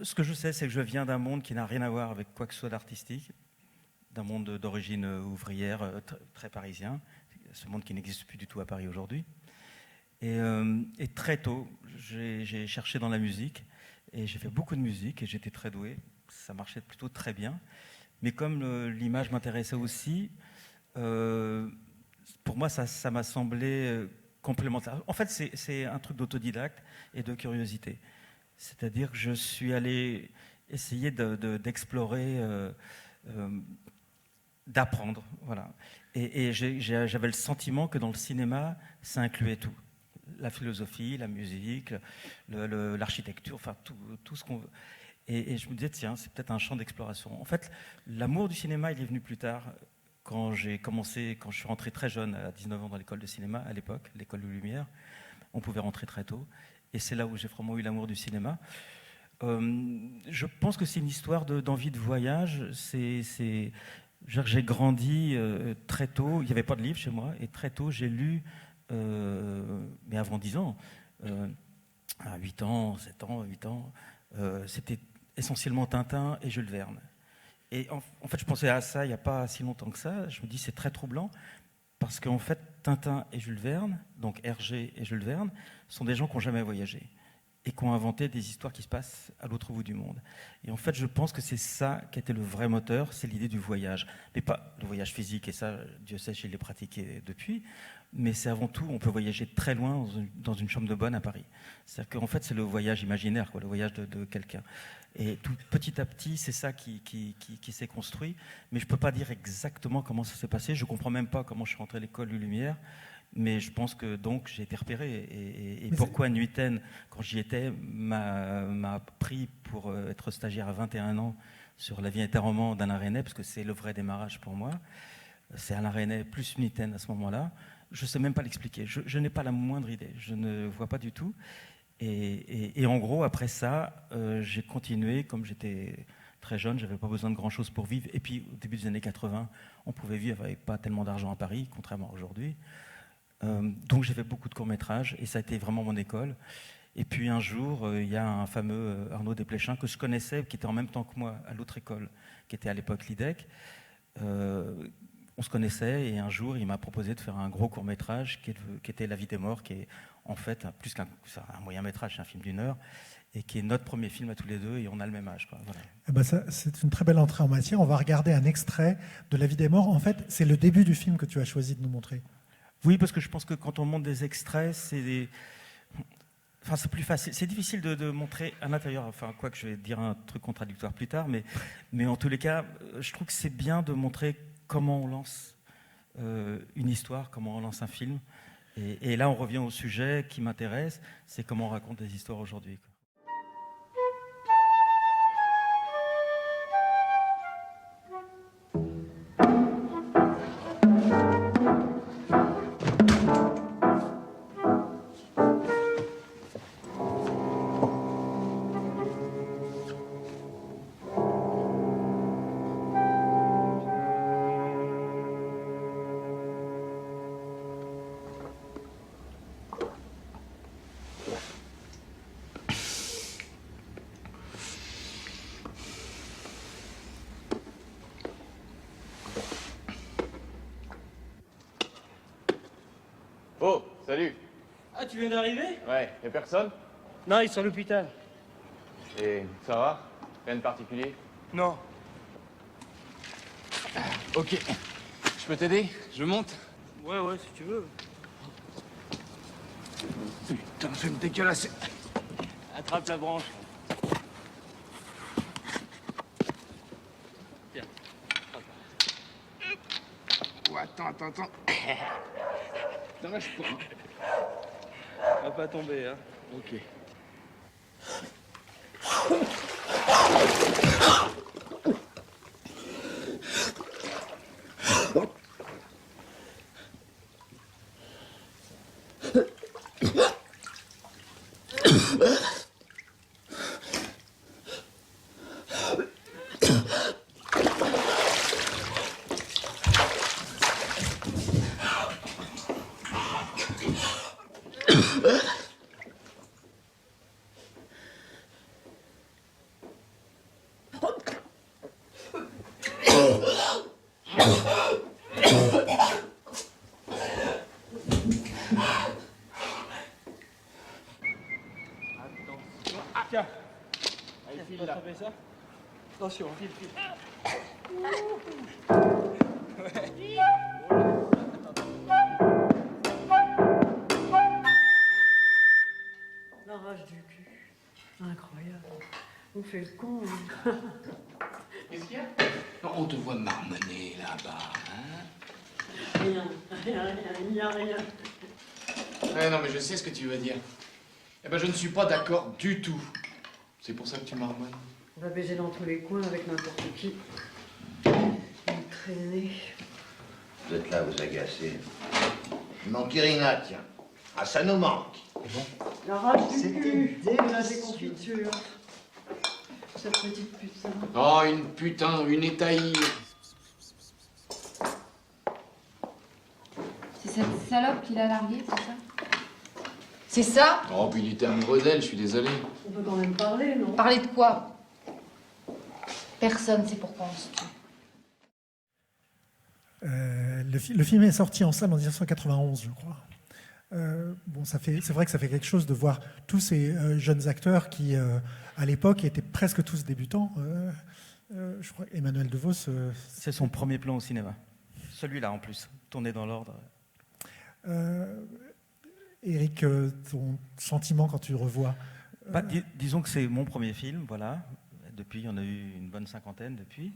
Ce que je sais, c'est que je viens d'un monde qui n'a rien à voir avec quoi que ce soit d'artistique, d'un monde d'origine ouvrière très parisien, ce monde qui n'existe plus du tout à Paris aujourd'hui. Et très tôt, j'ai cherché dans la musique, et j'ai fait beaucoup de musique, et j'étais très doué, ça marchait plutôt très bien. Mais comme l'image m'intéressait aussi, pour moi, ça m'a semblé complémentaire. En fait, c'est un truc d'autodidacte et de curiosité. C'est-à-dire que je suis allé essayer d'explorer, d'apprendre. Voilà. Et j'avais le sentiment que dans le cinéma, ça incluait tout. La philosophie, la musique, l'architecture, enfin tout ce qu'on veut. Et je me disais, tiens, c'est peut-être un champ d'exploration. En fait, l'amour du cinéma, il est venu plus tard, quand je suis rentré très jeune, à 19 ans, dans l'école de cinéma, à l'époque, l'école de Lumière. On pouvait rentrer très tôt. Et c'est là où j'ai vraiment eu l'amour du cinéma. Je pense que c'est une histoire d'envie de voyage. J'ai grandi très tôt, il n'y avait pas de livre chez moi, et très tôt j'ai lu, mais avant 10 ans, à 8 ans, 7 ans, 8 ans, c'était essentiellement Tintin et Jules Verne. Et en fait, je pensais à ça il n'y a pas si longtemps que ça. Je me dis, c'est très troublant, parce qu'en fait, Tintin et Jules Verne, donc Hergé et Jules Verne, sont des gens qui n'ont jamais voyagé et qui ont inventé des histoires qui se passent à l'autre bout du monde. Et en fait, je pense que c'est ça qui était le vrai moteur, c'est l'idée du voyage. Mais pas le voyage physique, et ça, Dieu sait, je l'ai pratiqué depuis, mais c'est avant tout, on peut voyager très loin dans une chambre de bonne à Paris. C'est-à-dire qu'en fait, c'est le voyage imaginaire, quoi, le voyage de quelqu'un. Et tout petit à petit, c'est ça qui s'est construit. Mais je ne peux pas dire exactement comment ça s'est passé. Je ne comprends même pas comment je suis rentré à l'école du Lumière. Mais je pense que donc j'ai été repéré. Et pourquoi Nuitaine, quand j'y étais, m'a pris pour être stagiaire à 21 ans sur La vie est un roman d'Alain Resnais, parce que c'est le vrai démarrage pour moi. C'est Alain Resnais plus Nuitaine à ce moment-là. Je ne sais même pas l'expliquer. Je n'ai pas la moindre idée. Je ne vois pas du tout. Et en gros, après ça, j'ai continué. Comme j'étais très jeune, je n'avais pas besoin de grand-chose pour vivre. Et puis, au début des années 80, on pouvait vivre avec pas tellement d'argent à Paris, contrairement à aujourd'hui. Donc j'ai fait beaucoup de courts-métrages et ça a été vraiment mon école. Et puis un jour, il y a un fameux Arnaud Desplechin que je connaissais, qui était en même temps que moi à l'autre école, qui était à l'époque l'IDEC. On se connaissait et un jour, il m'a proposé de faire un gros court-métrage qui était La vie des morts, qui est en fait plus qu'un moyen-métrage, c'est un film d'1 heure, et qui est notre premier film à tous les deux, et on a le même âge, quoi. Voilà. Eh ben ça, c'est une très belle entrée en matière. On va regarder un extrait de La vie des morts. En fait, c'est le début du film que tu as choisi de nous montrer. Oui, parce que je pense que quand on montre des extraits, c'est plus facile. C'est difficile de montrer à l'intérieur. Enfin, quoi que je vais dire un truc contradictoire plus tard, mais en tous les cas, je trouve que c'est bien de montrer comment on lance une histoire, comment on lance un film. Et là, on revient au sujet qui m'intéresse, c'est comment on raconte des histoires aujourd'hui. Oh, salut. Ah, tu viens d'arriver? Ouais, y'a personne? Non, ils sont à l'hôpital. Et ça va? Rien de particulier? Non. Ok. Je peux t'aider? Je monte? Ouais, si tu veux. Putain, je vais me dégueulasser. Attrape la branche. Tiens. Oh, attends. Putain, lâche pas. Va pas tomber, hein. Ok. Attention, file, file. La rage du cul. Incroyable. On fait le con. Hein. Qu'est-ce qu'il y a? On te voit marmonner là-bas, hein? Rien, il n'y a rien. Ouais, non, mais je sais ce que tu veux dire. Eh ben, je ne suis pas d'accord du tout. C'est pour ça que tu marmonnes. On va baiser dans tous les coins avec n'importe qui. Une traînée. Vous êtes là, vous agacez. Il manque Irina, tiens. Ah, ça nous manque. La rage du cul. Et la déconfiture. Cette petite putain. Oh, une putain, une étaillie. C'est cette salope qui l'a largué, c'est ça? C'est ça? Oh, puis il était amoureux d'elle, je suis désolé. On peut quand même parler, non? Parler de quoi? Personne sait pourquoi on se tue. Le film est sorti en salle en 1991, je crois. Bon, c'est vrai que ça fait quelque chose de voir tous ces jeunes acteurs qui, à l'époque, étaient presque tous débutants. Je crois Emmanuel DeVos. C'est son premier plan au cinéma. Celui-là, en plus, tourné dans l'ordre. Éric, ton sentiment quand tu revois Disons que c'est mon premier film, voilà. Depuis, il y en a eu une bonne cinquantaine depuis.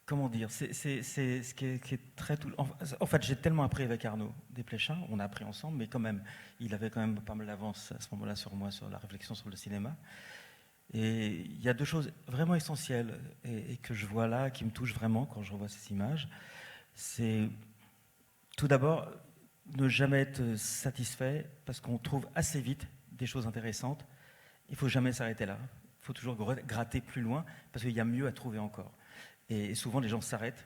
Comment dire, c'est ce qui est très... En fait, j'ai tellement appris avec Arnaud Desplechin, on a appris ensemble, mais quand même, il avait quand même pas mal d'avance à ce moment-là sur moi, sur la réflexion sur le cinéma. Et il y a deux choses vraiment essentielles et que je vois là, qui me touchent vraiment quand je revois ces images. C'est tout d'abord ne jamais être satisfait parce qu'on trouve assez vite des choses intéressantes. Il ne faut jamais s'arrêter là. Il faut toujours gratter plus loin parce qu'il y a mieux à trouver encore. Et souvent, les gens s'arrêtent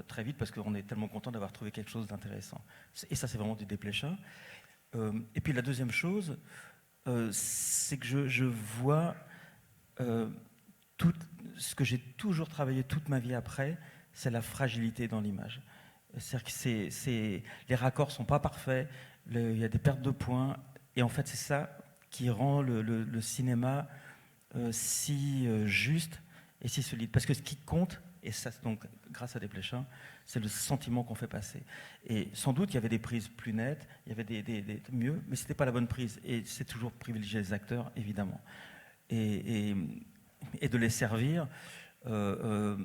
très vite parce qu'on est tellement content d'avoir trouvé quelque chose d'intéressant. Et ça, c'est vraiment du Desplechin. Et puis la deuxième chose, c'est que je vois tout ce que j'ai toujours travaillé toute ma vie après, c'est la fragilité dans l'image. C'est-à-dire que les raccords ne sont pas parfaits, il y a des pertes de points, et en fait, c'est ça qui rend le cinéma si juste et si solide. Parce que ce qui compte, et ça, donc, grâce à Desplechin, c'est le sentiment qu'on fait passer. Et sans doute, il y avait des prises plus nettes, il y avait des mieux, mais ce n'était pas la bonne prise. Et c'est toujours privilégier les acteurs, évidemment. Et de les servir dans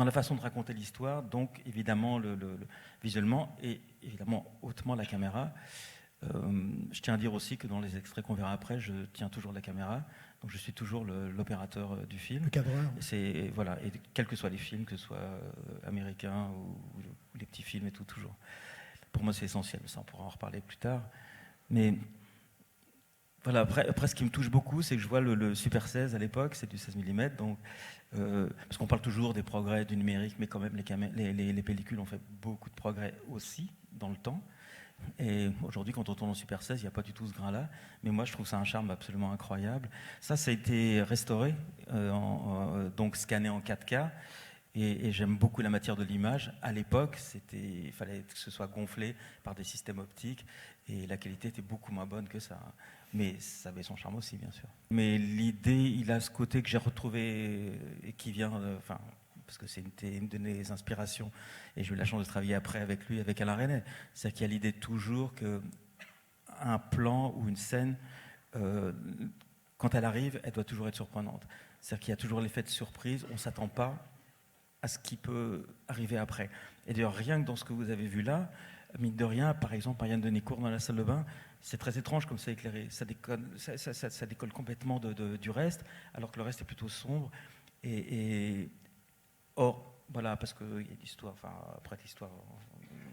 la façon de raconter l'histoire, donc évidemment visuellement et évidemment hautement la caméra. Je tiens à dire aussi que dans les extraits qu'on verra après, je tiens toujours la caméra. Donc je suis toujours l'opérateur du film. Le cadreur. Voilà, et quels que soient les films, que ce soit américains ou les petits films et tout, toujours. Pour moi, c'est essentiel, ça on pourra en reparler plus tard. Mais voilà, après ce qui me touche beaucoup, c'est que je vois le Super 16 à l'époque, c'est du 16 mm, donc, parce qu'on parle toujours des progrès du numérique, mais quand même les pellicules ont fait beaucoup de progrès aussi dans le temps. Et aujourd'hui, quand on tourne en Super 16, il n'y a pas du tout ce grain-là. Mais moi, je trouve ça un charme absolument incroyable. Ça a été restauré, donc scanné en 4K. Et j'aime beaucoup la matière de l'image. À l'époque, il fallait que ce soit gonflé par des systèmes optiques. Et la qualité était beaucoup moins bonne que ça. Mais ça avait son charme aussi, bien sûr. Mais l'idée, il a ce côté que j'ai retrouvé et qui vient... parce que c'était une de mes inspirations, et j'ai eu la chance de travailler après avec lui, avec Alain Resnais. C'est-à-dire qu'il y a l'idée toujours qu'un plan ou une scène, quand elle arrive, elle doit toujours être surprenante. C'est-à-dire qu'il y a toujours l'effet de surprise, on ne s'attend pas à ce qui peut arriver après. Et d'ailleurs, rien que dans ce que vous avez vu là, mine de rien, par exemple, Marianne Denicourt dans la salle de bain, c'est très étrange comme c'est éclairé. Ça décolle complètement du reste, alors que le reste est plutôt sombre. Or, voilà, parce qu'il y a l'histoire, après l'histoire,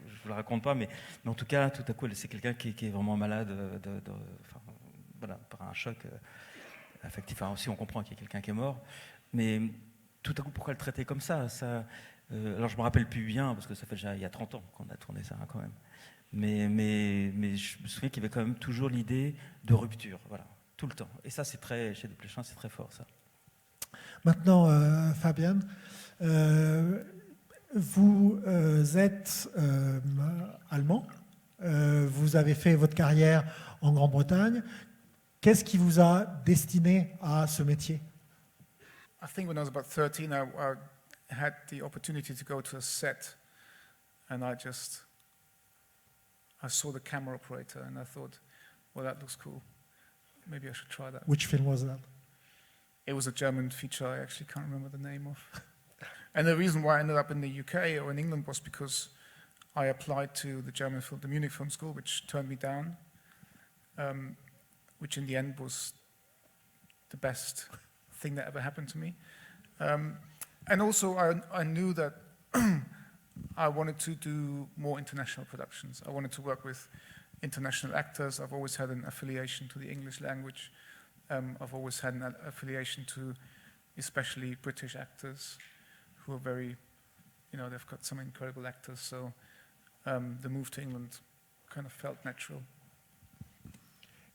je ne vous la raconte pas, mais en tout cas, tout à coup, c'est quelqu'un qui est vraiment malade par un choc affectif. Si on comprend qu'il y a quelqu'un qui est mort, mais tout à coup, pourquoi le traiter comme ça, alors, je ne me rappelle plus bien, parce que ça fait déjà il y a 30 ans qu'on a tourné ça, quand même. Mais je me souviens qu'il y avait quand même toujours l'idée de rupture, voilà, tout le temps. Et ça, chez Desplechin, c'est très fort, ça. Maintenant, Fabienne, vous êtes allemand, vous avez fait votre carrière en Grande-Bretagne. Qu'est-ce qui vous a destiné à ce métier? I think when I was about 13, I had the opportunity to go to a set, and I saw the camera operator, and I thought, well, that looks cool. Maybe I should try that. Which film was that? It was a German feature I actually can't remember the name of. And the reason why I ended up in the UK or in England was because I applied to the Munich Film School, which turned me down, which in the end was the best thing that ever happened to me. And also I knew that I wanted to do more international productions. I wanted to work with international actors. I've always had an affiliation to the English language. I've always had an affiliation to especially British actors who are very, they've got some incredible actors. So the move to England kind of felt natural.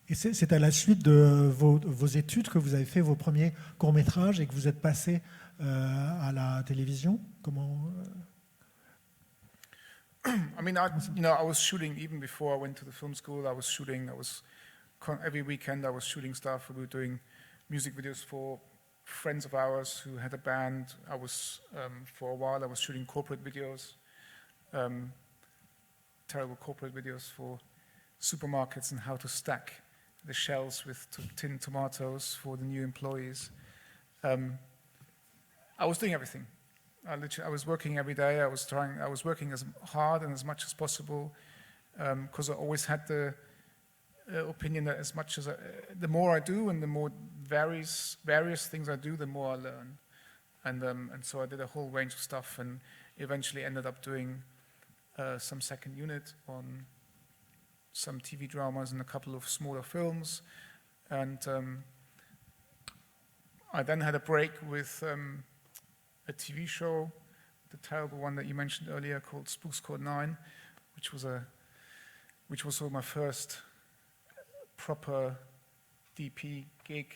Et c'est à la suite de vos études que vous avez fait vos premiers courts-métrages et que vous êtes passé à la télévision? Comment I mean, I was shooting even before I went to the film school. I was shooting. Every weekend I was shooting stuff. We were doing music videos for friends of ours who had a band. For a while, I was shooting corporate videos, terrible corporate videos for supermarkets and how to stack the shelves with tinned tomatoes for the new employees. I was doing everything. I was working every day. I was working as hard and as much as possible because I always had the opinion that the more I do and the more various things I do, the more I learn. And so I did a whole range of stuff and eventually ended up doing some second unit on some TV dramas and a couple of smaller films. And I then had a break with a TV show, the terrible one that you mentioned earlier called Spooks Code 9, which was sort of my first proper DP gig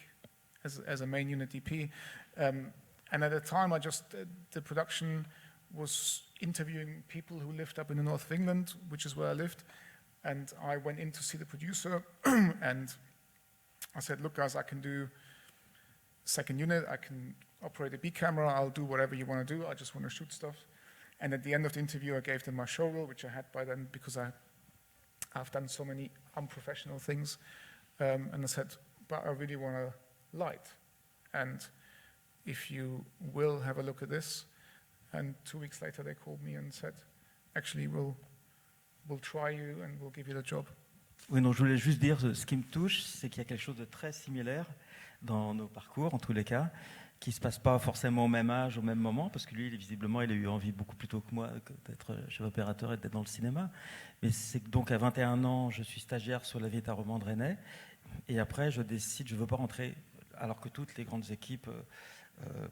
as a main unit DP. And at the time, the production was interviewing people who lived up in the north of England, which is where I lived. And I went in to see the producer, and I said, look, guys, I can do second unit, I can operate a B camera, I'll do whatever you want to do, I just want to shoot stuff. And at the end of the interview, I gave them my show reel, which I had by then because I've done so many unprofessional things. And I said, but I really want a light. And if you will have a look at this. And 2 weeks later, they called me and said, actually, we'll try you and we'll give you the job. Oui, non, je voulais juste dire, ce qui me touche, c'est qu'il y a quelque chose de très similaire dans nos parcours, en tous les cas, qui ne se passe pas forcément au même âge, au même moment, parce que lui, visiblement, il a eu envie beaucoup plus tôt que moi d'être chef opérateur et d'être dans le cinéma. Mais c'est que donc à 21 ans, je suis stagiaire sur La vie est un roman de René, et après, je décide, je ne veux pas rentrer, alors que toutes les grandes équipes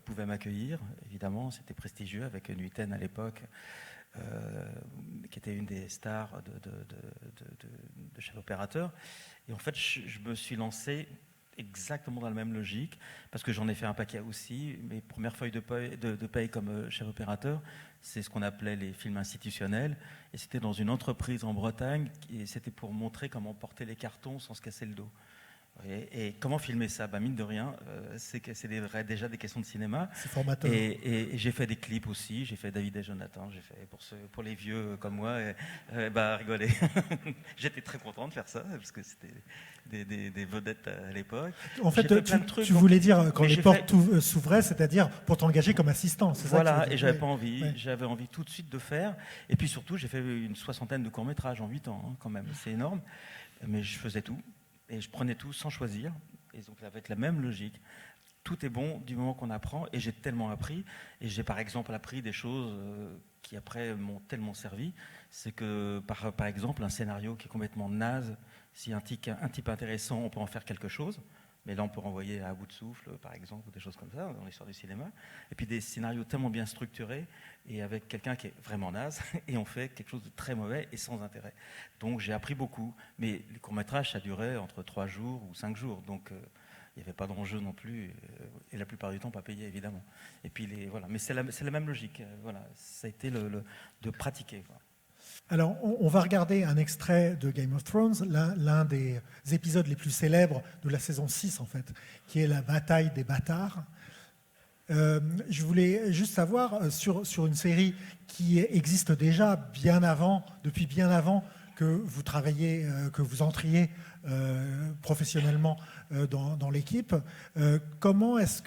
pouvaient m'accueillir, évidemment, c'était prestigieux, avec Nuiten à l'époque, qui était une des stars de chef opérateur. Et en fait, je me suis lancé exactement dans la même logique, parce que j'en ai fait un paquet aussi. Mes premières feuilles de paye comme chef opérateur, c'est ce qu'on appelait les films institutionnels, et c'était dans une entreprise en Bretagne, et c'était pour montrer comment porter les cartons sans se casser le dos. Et comment filmer ça? Mine de rien, c'est déjà des questions de cinéma. C'est formateur. Et j'ai fait des clips aussi. J'ai fait David et Jonathan. J'ai fait pour les vieux comme moi. Rigoler. J'étais très content de faire ça parce que c'était des vedettes à l'époque. En fait, tu voulais dire quand les portes s'ouvraient, c'est-à-dire pour t'engager comme assistant. C'est voilà. Ça et j'avais pas envie. Ouais. J'avais envie tout de suite de faire. Et puis surtout, j'ai fait une 60aine de courts-métrages en 8 ans, quand même. C'est énorme. Mais je faisais tout. Et je prenais tout sans choisir, et donc avec la même logique. Tout est bon du moment qu'on apprend, et j'ai tellement appris. Et j'ai par exemple appris des choses qui après m'ont tellement servi. C'est que par exemple un scénario qui est complètement naze, si un type intéressant, on peut en faire quelque chose. Mais là, on peut renvoyer à bout de souffle, par exemple, ou des choses comme ça, dans l'histoire du cinéma. Et puis des scénarios tellement bien structurés, et avec quelqu'un qui est vraiment naze, et on fait quelque chose de très mauvais et sans intérêt. Donc j'ai appris beaucoup. Mais les courts-métrages, ça durait entre 3 jours ou 5 jours. Donc il n'y avait pas d'enjeu non plus, et la plupart du temps, pas payé, évidemment. Et puis, voilà. Mais c'est la même logique. Voilà. Ça a été de pratiquer, quoi. Alors, on va regarder un extrait de Game of Thrones, l'un des épisodes les plus célèbres de la saison 6, en fait, qui est la bataille des bâtards. Je voulais juste savoir, sur une série qui existe déjà depuis bien avant que vous travailliez, que vous entriez professionnellement dans l'équipe, comment est-ce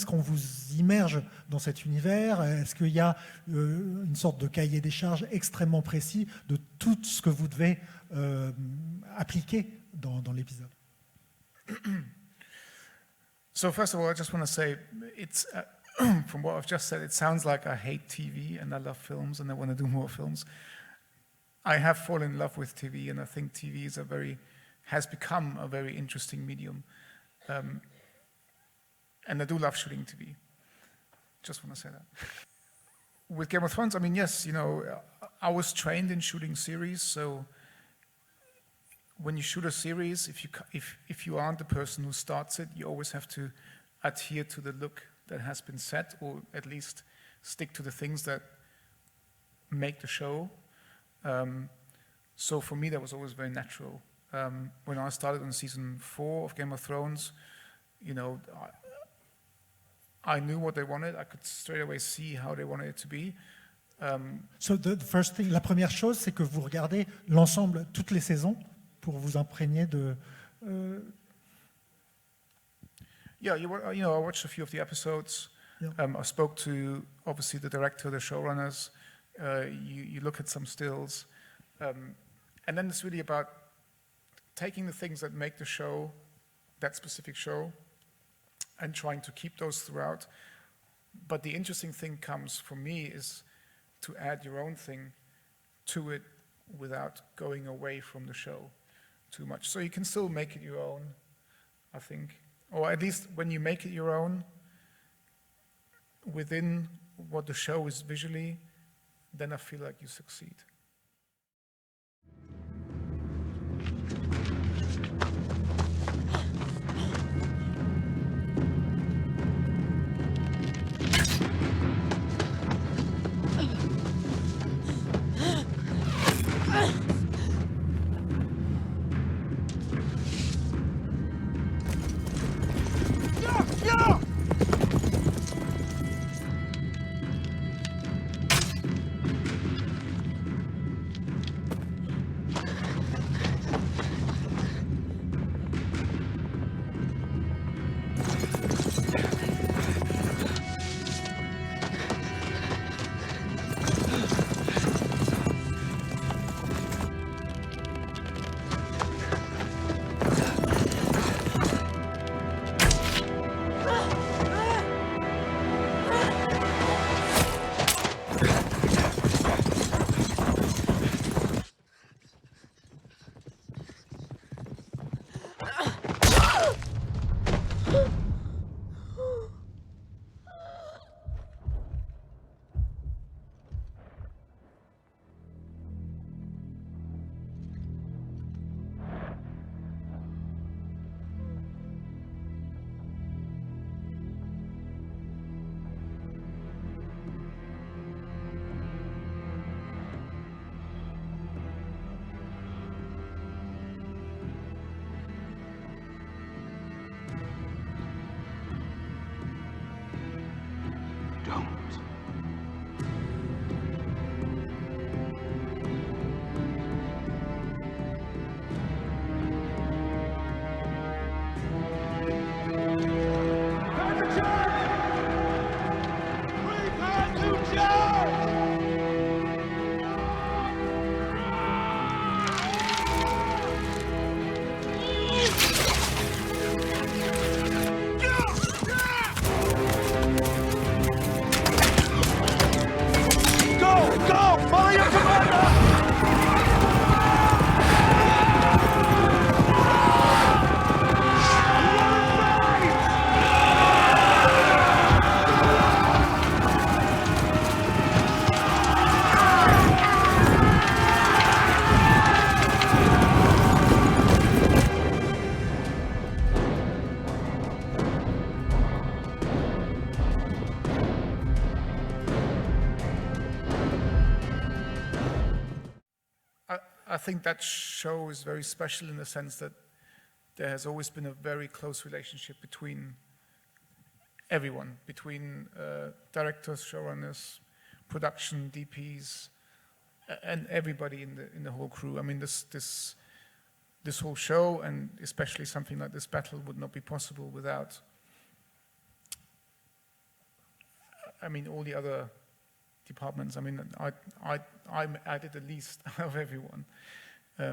qu'on vous immerge dans cet univers? Est-ce qu'il y a une sorte de cahier des charges extrêmement précis de tout ce que vous devez appliquer dans l'épisode? So first of all, I just want to say, it's from what I've just said, it sounds like I hate TV and I love films and I want to do more films. I have fallen in love with TV, and I think TV has become a very interesting medium. And I do love shooting TV. Just want to say that. With Game of Thrones, I mean, yes, I was trained in shooting series, so when you shoot a series, if you aren't the person who starts it, you always have to adhere to the look that has been set, or at least stick to the things that make the show. So for me, that was always very natural. When I started on season 4 of Game of Thrones, I knew what they wanted. I could straight away see how they wanted it to be. So the first thing, la première chose, c'est que vous regardez l'ensemble, toutes les saisons, pour vous imprégner de. Yeah, I watched a few of the episodes. Yeah. I spoke to obviously the director, the showrunners. You look at some stills, and then it's really about taking the things that make the show, that specific show, and trying to keep those throughout. But the interesting thing comes for me is to add your own thing to it without going away from the show too much. So you can still make it your own, I think. Or at least when you make it your own, within what the show is visually, then I feel like you succeed. think that show is very special in the sense that there has always been a very close relationship between everyone, between directors, showrunners, production, DPs, and everybody in the whole crew. I mean, this whole show, and especially something like this battle, would not be possible without, I mean, all the other departments. I mean, I did the least of everyone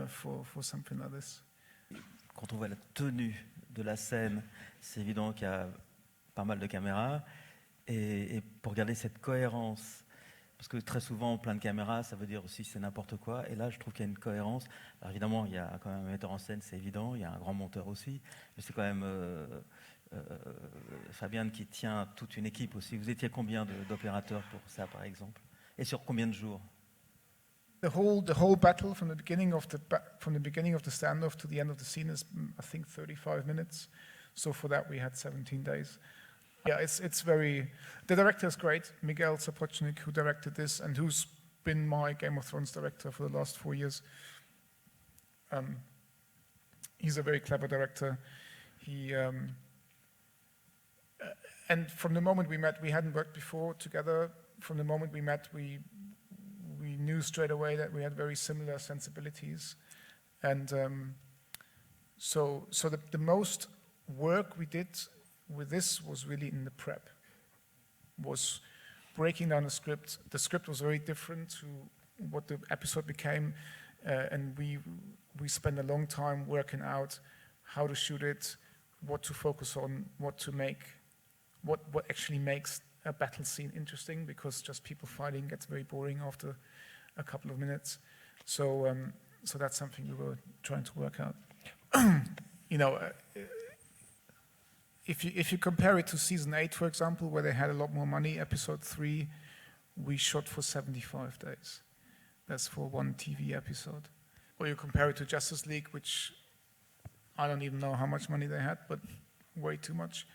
for something like this. Quand on voit la tenue de la scène, c'est évident qu'il y a pas mal de caméras. Et pour garder cette cohérence, parce que très souvent, plein de caméras, ça veut dire aussi c'est n'importe quoi. Et là, je trouve qu'il y a une cohérence. Alors évidemment, il y a quand même un metteur en scène, c'est évident. Il y a un grand monteur aussi. Mais c'est quand même Fabienne qui tient toute une équipe aussi. Vous étiez combien d'opérateurs pour ça, par exemple? Et sur combien de jours? The whole battle from the beginning of the standoff to the end of the scene is, I think, 35 minutes. So for that we had 17 days. Yeah, it's very. The director is great, Miguel Sapochnik, who directed this and who's been my Game of Thrones director for the last 4 years. He's a very clever director. He and from the moment we met, we hadn't worked before together. From the moment we met, we knew straight away that we had very similar sensibilities, and so the most work we did with this was really in the prep, was breaking down the script. The script was very different to what the episode became, and we spent a long time working out how to shoot it, what to focus on, what to make, what actually makes a battle scene interesting, because just people fighting gets very boring after a couple of minutes. So that's something we were trying to work out. You know, if you compare it to season 8, for example, where they had a lot more money, episode 3, we shot for 75 days. That's for one TV episode. Or you compare it to Justice League, which I don't even know how much money they had, but way too much.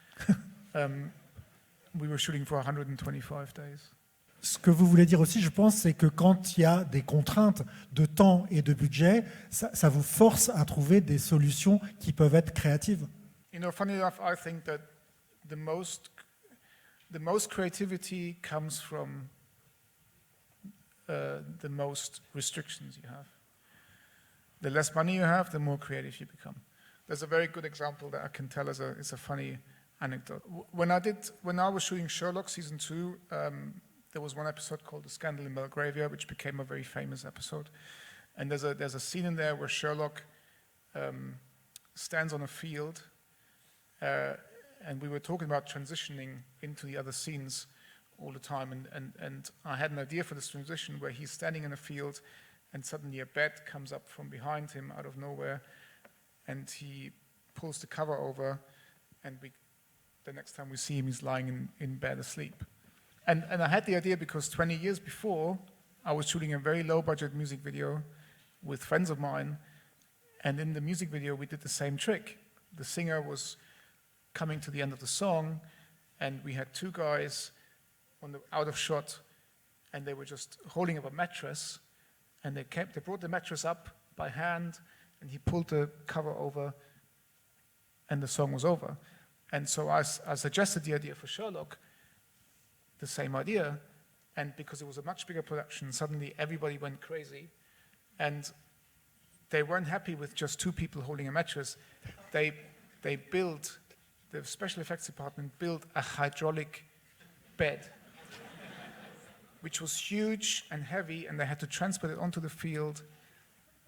We were shooting for 125 days. Ce que vous voulez dire aussi, je pense, c'est que quand il y a des contraintes de temps et de budget, ça vous force à trouver des solutions qui peuvent être créatives. You know, funny enough, I think that the most creativity comes from the most restrictions you have. The less money you have, the more creative you become. There's a very good example that I can tell as a funny anecdote. When I was shooting Sherlock season 2, there was one episode called The Scandal in Belgravia, which became a very famous episode. And there's a scene in there where Sherlock stands on a field, and we were talking about transitioning into the other scenes all the time. And I had an idea for this transition where he's standing in a field, and suddenly a bed comes up from behind him out of nowhere, and he pulls the cover over, and the next time we see him, he's lying in bed asleep. And I had the idea because 20 years before, I was shooting a very low-budget music video with friends of mine, and in the music video, we did the same trick. The singer was coming to the end of the song, and we had two guys out of shot, and they were just holding up a mattress, and they brought the mattress up by hand, and he pulled the cover over, and the song was over. And so I suggested the idea for Sherlock, the same idea, and because it was a much bigger production, suddenly everybody went crazy, and they weren't happy with just two people holding a mattress. The special effects department built a hydraulic bed, which was huge and heavy, and they had to transport it onto the field.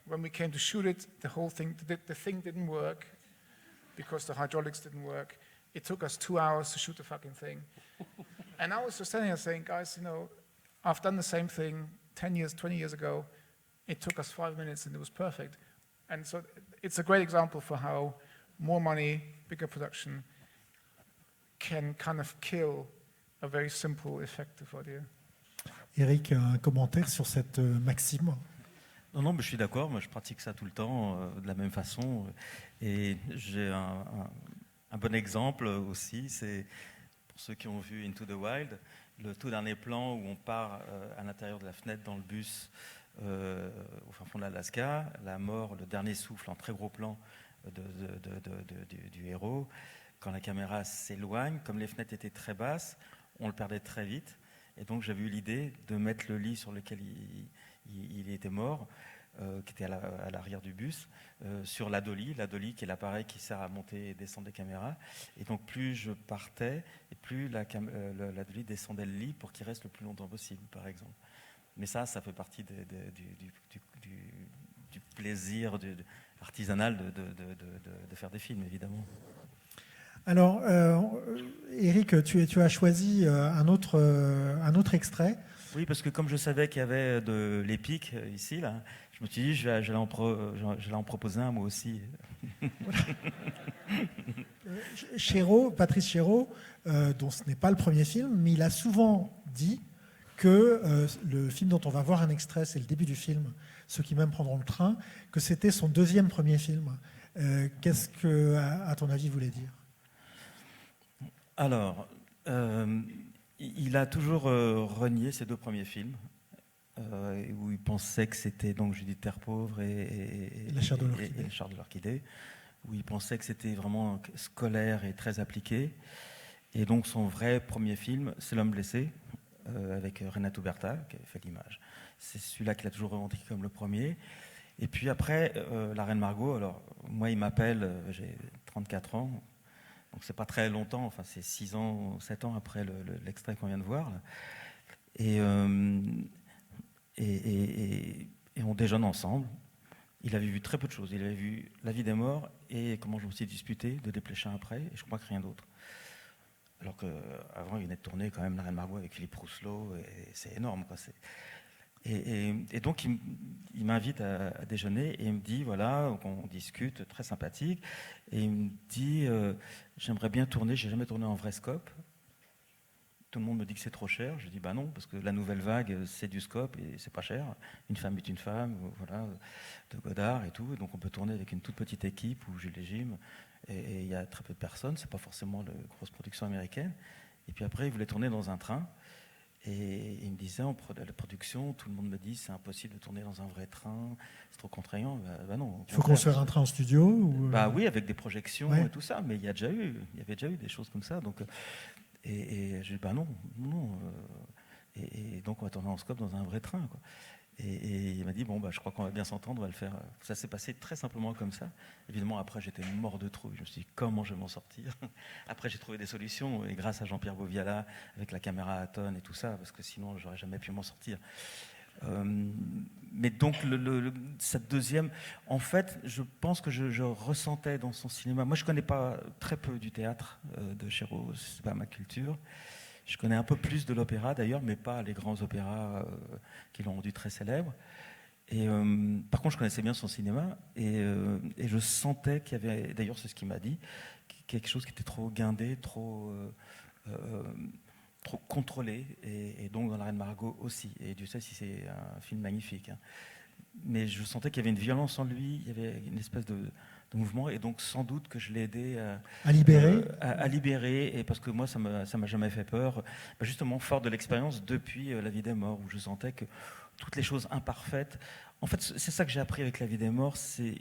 When we came to shoot it, the thing didn't work because the hydraulics didn't work. It took us 2 hours to shoot the fucking thing. And I was just standing there saying, guys, you know, I've done the same thing 10 years, 20 years ago. It took us 5 minutes and it was perfect. And so it's a great example for how more money, bigger production can kind of kill a very simple, effective idea. Eric, un commentaire sur cette maxime? Non, mais je suis d'accord. Moi, je pratique ça tout le temps de la même façon. Et j'ai un bon exemple aussi. C'est pour ceux qui ont vu Into the Wild, le tout dernier plan où on part à l'intérieur de la fenêtre dans le bus au fin fond de l'Alaska, la mort, le dernier souffle en très gros plan du héros. Quand la caméra s'éloigne, comme les fenêtres étaient très basses, on le perdait très vite. Et donc j'avais eu l'idée de mettre le lit sur lequel il était mort, qui était à l'arrière du bus, sur la dolly qui est l'appareil qui sert à monter et descendre des caméras. Et donc plus je partais, et plus la dolly descendait le lit pour qu'il reste le plus longtemps possible, par exemple. Mais ça fait partie du plaisir artisanal de faire des films, évidemment. Alors, Eric, tu as choisi un autre extrait. Oui, parce que comme je savais qu'il y avait de l'épique ici, là, je me suis dit, j'allais en proposer un, moi aussi. Patrice Chéreau, dont ce n'est pas le premier film, mais il a souvent dit que le film dont on va voir un extrait, c'est le début du film, Ceux qui m'aiment prendront le train, que c'était son premier film. Qu'est-ce que, à ton avis, voulait dire ? Alors, il a toujours renié ses 2 premiers films, où il pensait que c'était donc Judith Terre Pauvre et La chair de l'orchidée, où il pensait que c'était vraiment scolaire et très appliqué. Et donc son vrai premier film, c'est L'homme blessé, avec Renato Berta, qui a fait l'image. C'est celui-là qu'il a toujours revendiqué comme le premier. Et puis après, La Reine Margot, alors moi il m'appelle, j'ai 34 ans, donc c'est pas très longtemps, enfin c'est 6 ans, 7 ans après l'extrait qu'on vient de voir. Là. Et on déjeune ensemble. Il avait vu très peu de choses. Il avait vu La vie des morts et Comment je me suis disputé de Desplechin après, et je crois que rien d'autre. Alors qu'avant, il venait de tourner quand même La Reine Margot avec Philippe Rousselot, et c'est énorme, quoi. Et donc, il m'invite à déjeuner et il me dit, voilà, on discute, très sympathique, et il me dit, j'aimerais bien tourner, j'ai jamais tourné en vrai scope. Tout le monde me dit que c'est trop cher. Je dis, bah non, parce que la nouvelle vague, c'est du scope et c'est pas cher. Une femme est une femme, voilà, de Godard et tout. Donc on peut tourner avec une toute petite équipe où Jules Légime, et il y a très peu de personnes, c'est pas forcément la grosse production américaine. Et puis après, il voulait tourner dans un train. Et il me disait, la production, tout le monde me dit, c'est impossible de tourner dans un vrai train, c'est trop contraignant. Bah non. Il faut construire un train en studio ou... Bah oui, avec des projections ouais. et tout ça, mais il y avait déjà eu des choses comme ça. Donc, et je dis, bah non. Et donc on va tourner en scope dans un vrai train, quoi. Et il m'a dit, bon, bah, je crois qu'on va bien s'entendre, on va le faire. Ça s'est passé très simplement comme ça. Évidemment, après, j'étais mort de trouille. Je me suis dit, comment je vais m'en sortir ? Après, j'ai trouvé des solutions, et grâce à Jean-Pierre Boviala, avec la caméra à tonnes et tout ça, parce que sinon, j'aurais jamais pu m'en sortir. Mais donc, cette deuxième... En fait, je pense que je ressentais dans son cinéma... Moi, je connais pas très peu du théâtre de Chéreau, c'est pas ma culture. Je connais un peu plus de l'opéra d'ailleurs, mais pas les grands opéras qui l'ont rendu très célèbre. Et par contre, je connaissais bien son cinéma et je sentais qu'il y avait, d'ailleurs c'est ce qu'il m'a dit, quelque chose qui était trop guindé, trop contrôlé, et donc dans La Reine Margot aussi. Et Dieu sait si c'est un film magnifique. Hein. Mais je sentais qu'il y avait une violence en lui, il y avait une espèce de mouvement, et donc sans doute que je l'ai aidé à libérer. À libérer, et parce que moi ça m'a jamais fait peur, justement fort de l'expérience depuis La vie des morts, où je sentais que toutes les choses imparfaites, en fait c'est ça que j'ai appris avec La vie des morts, c'est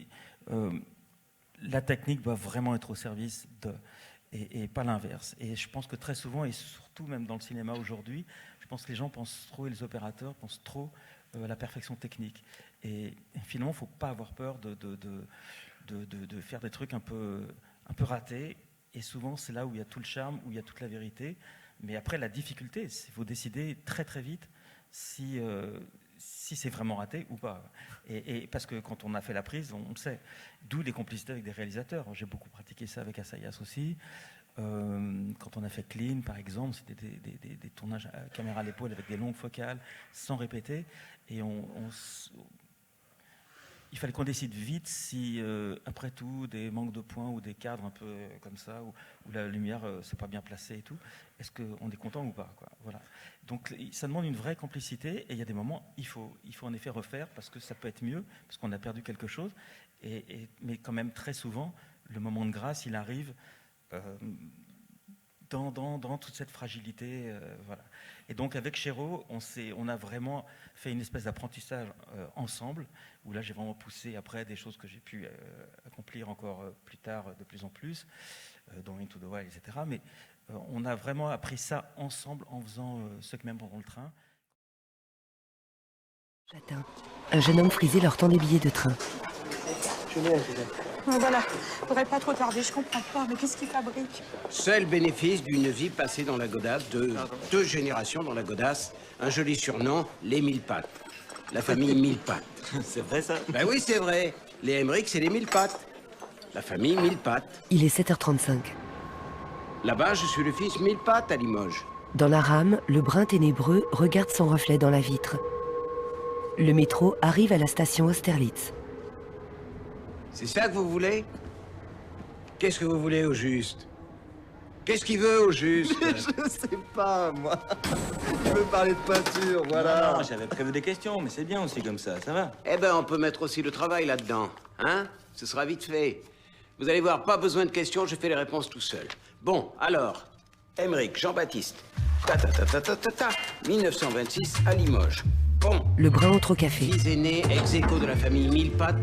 la technique doit vraiment être au service de, et pas l'inverse. Et je pense que très souvent, et surtout même dans le cinéma aujourd'hui, je pense que les gens pensent trop, et les opérateurs pensent trop à la perfection technique, et finalement il ne faut pas avoir peur de faire des trucs un peu ratés, et souvent c'est là où il y a tout le charme, où il y a toute la vérité. Mais après, la difficulté, il faut décider très très vite si c'est vraiment raté ou pas. Et parce que quand on a fait la prise, on le sait. D'où les complicités avec des réalisateurs. J'ai beaucoup pratiqué ça avec Assayas aussi. Quand on a fait Clean, par exemple, c'était des tournages à caméra à l'épaule avec des longues focales, sans répéter. Et il fallait qu'on décide vite si, après tout, des manques de points ou des cadres un peu comme ça, où la lumière c'est pas bien placée et tout, est-ce qu'on est content ou pas, quoi. Voilà. Donc ça demande une vraie complicité, et il y a des moments, il faut en effet refaire, parce que ça peut être mieux, parce qu'on a perdu quelque chose, mais quand même très souvent, le moment de grâce, il arrive dans toute cette fragilité. Voilà. Et donc avec Chéreau, on a vraiment fait une espèce d'apprentissage ensemble, où là j'ai vraiment poussé après des choses que j'ai pu accomplir encore plus tard de plus en plus, dont Into the Wild, etc. Mais on a vraiment appris ça ensemble en faisant ce que même pendant le train. Matin, un jeune homme frisé leur tend des billets de train. Voilà, faudrait pas trop tarder, je comprends pas, mais qu'est-ce qu'ils fabriquent? C'est le bénéfice d'une vie passée dans la godasse, de 2 générations dans la godasse. Un joli surnom, les 1000 pattes. La famille 1000 pattes. C'est vrai ça? Ben oui, c'est vrai. Les Emmerich, c'est les 1000 pattes. La famille 1000 pattes. Il est 7h35. Là-bas, je suis le fils 1000 pattes à Limoges. Dans la rame, le brun ténébreux regarde son reflet dans la vitre. Le métro arrive à la station Austerlitz. C'est ça que vous voulez? Qu'est-ce que vous voulez au juste? Qu'est-ce qu'il veut au juste? Je sais pas, moi. Je veux parler de peinture, voilà. Non, j'avais prévu des questions, mais c'est bien aussi comme ça va. Eh ben, on peut mettre aussi le travail là-dedans, hein? Ce sera vite fait. Vous allez voir, pas besoin de questions, je fais les réponses tout seul. Bon, alors, Emmerich, Jean-Baptiste, 1926 à Limoges. Bon. Le brun entre au café. Fils aîné, ex-aequo de la famille 1000 pattes,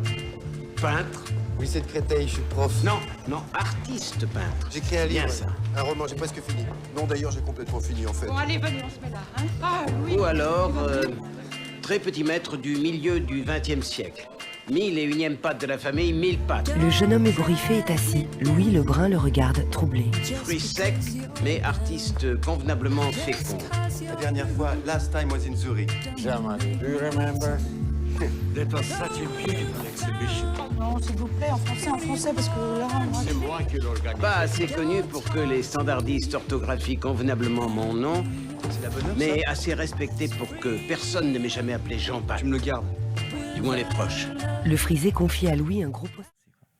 peintre. Oui, c'est de Créteil, je suis prof. Non, artiste peintre. J'écris un livre, Bien ça. un roman, j'ai presque fini. Non, d'ailleurs, j'ai complètement fini, en fait. Bon, allez, venez, on se met là, hein? Ah, oui. Ou alors, très petit maître du milieu du XXe siècle. 1001e patte de la famille 1000 pattes. Le jeune homme ébouriffé est assis. Louis le brun le regarde, troublé. Fruit sec, mais artiste convenablement fécond. La dernière fois, last time was in Zurich. German, do you remember? That was such a beautiful exhibition. Non, s'il vous plaît, en français, parce que là, moi... C'est moi qui l'organise. Pas assez connu pour que les standardistes orthographient convenablement mon nom, mais assez respecté pour que personne ne m'ait jamais appelé Jean-Paul. Tu me le gardes. Du moins les proches. Le frisé confie à Louis un gros poste.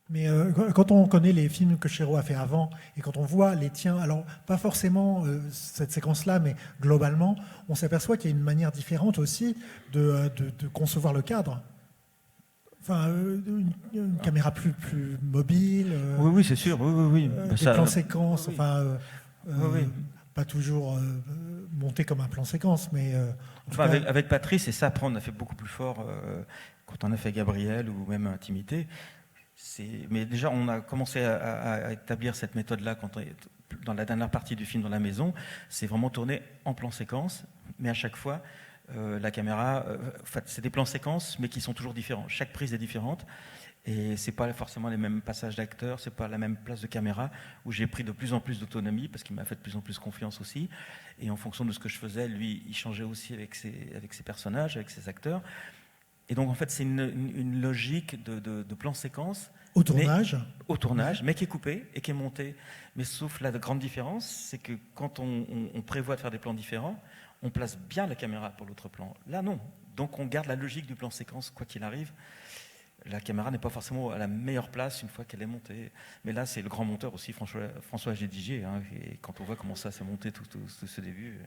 Mais quand on connaît les films que Chéreau a fait avant et quand on voit les tiens, alors pas forcément cette séquence-là, mais globalement, on s'aperçoit qu'il y a une manière différente aussi de concevoir le cadre. Enfin, une caméra plus mobile. Oui, c'est sûr. Oui. Des plans séquences, enfin, pas toujours monté comme un plan séquence, mais avec Patrice, et ça, après, on a fait beaucoup plus fort quand on a fait Gabriel ou même Intimité. Mais déjà, on a commencé à établir cette méthode-là dans la dernière partie du film Dans la maison. C'est vraiment tourné en plan séquence, mais à chaque fois, la caméra, c'est des plans séquences, mais qui sont toujours différents. Chaque prise est différente. Et c'est pas forcément les mêmes passages d'acteurs, c'est pas la même place de caméra, où j'ai pris de plus en plus d'autonomie, parce qu'il m'a fait de plus en plus confiance aussi. Et en fonction de ce que je faisais, lui, il changeait aussi avec ses personnages, avec ses acteurs. Et donc, en fait, c'est une logique de plan séquence. Au tournage, mais qui est coupé et qui est monté. Mais sauf la grande différence, c'est que quand on prévoit de faire des plans différents, on place bien la caméra pour l'autre plan. Là, non. Donc, on garde la logique du plan séquence, quoi qu'il arrive. La caméra n'est pas forcément à la meilleure place une fois qu'elle est montée. Mais là, c'est le grand monteur aussi, François Gédigier. Hein, et quand on voit comment ça s'est monté tout ce début,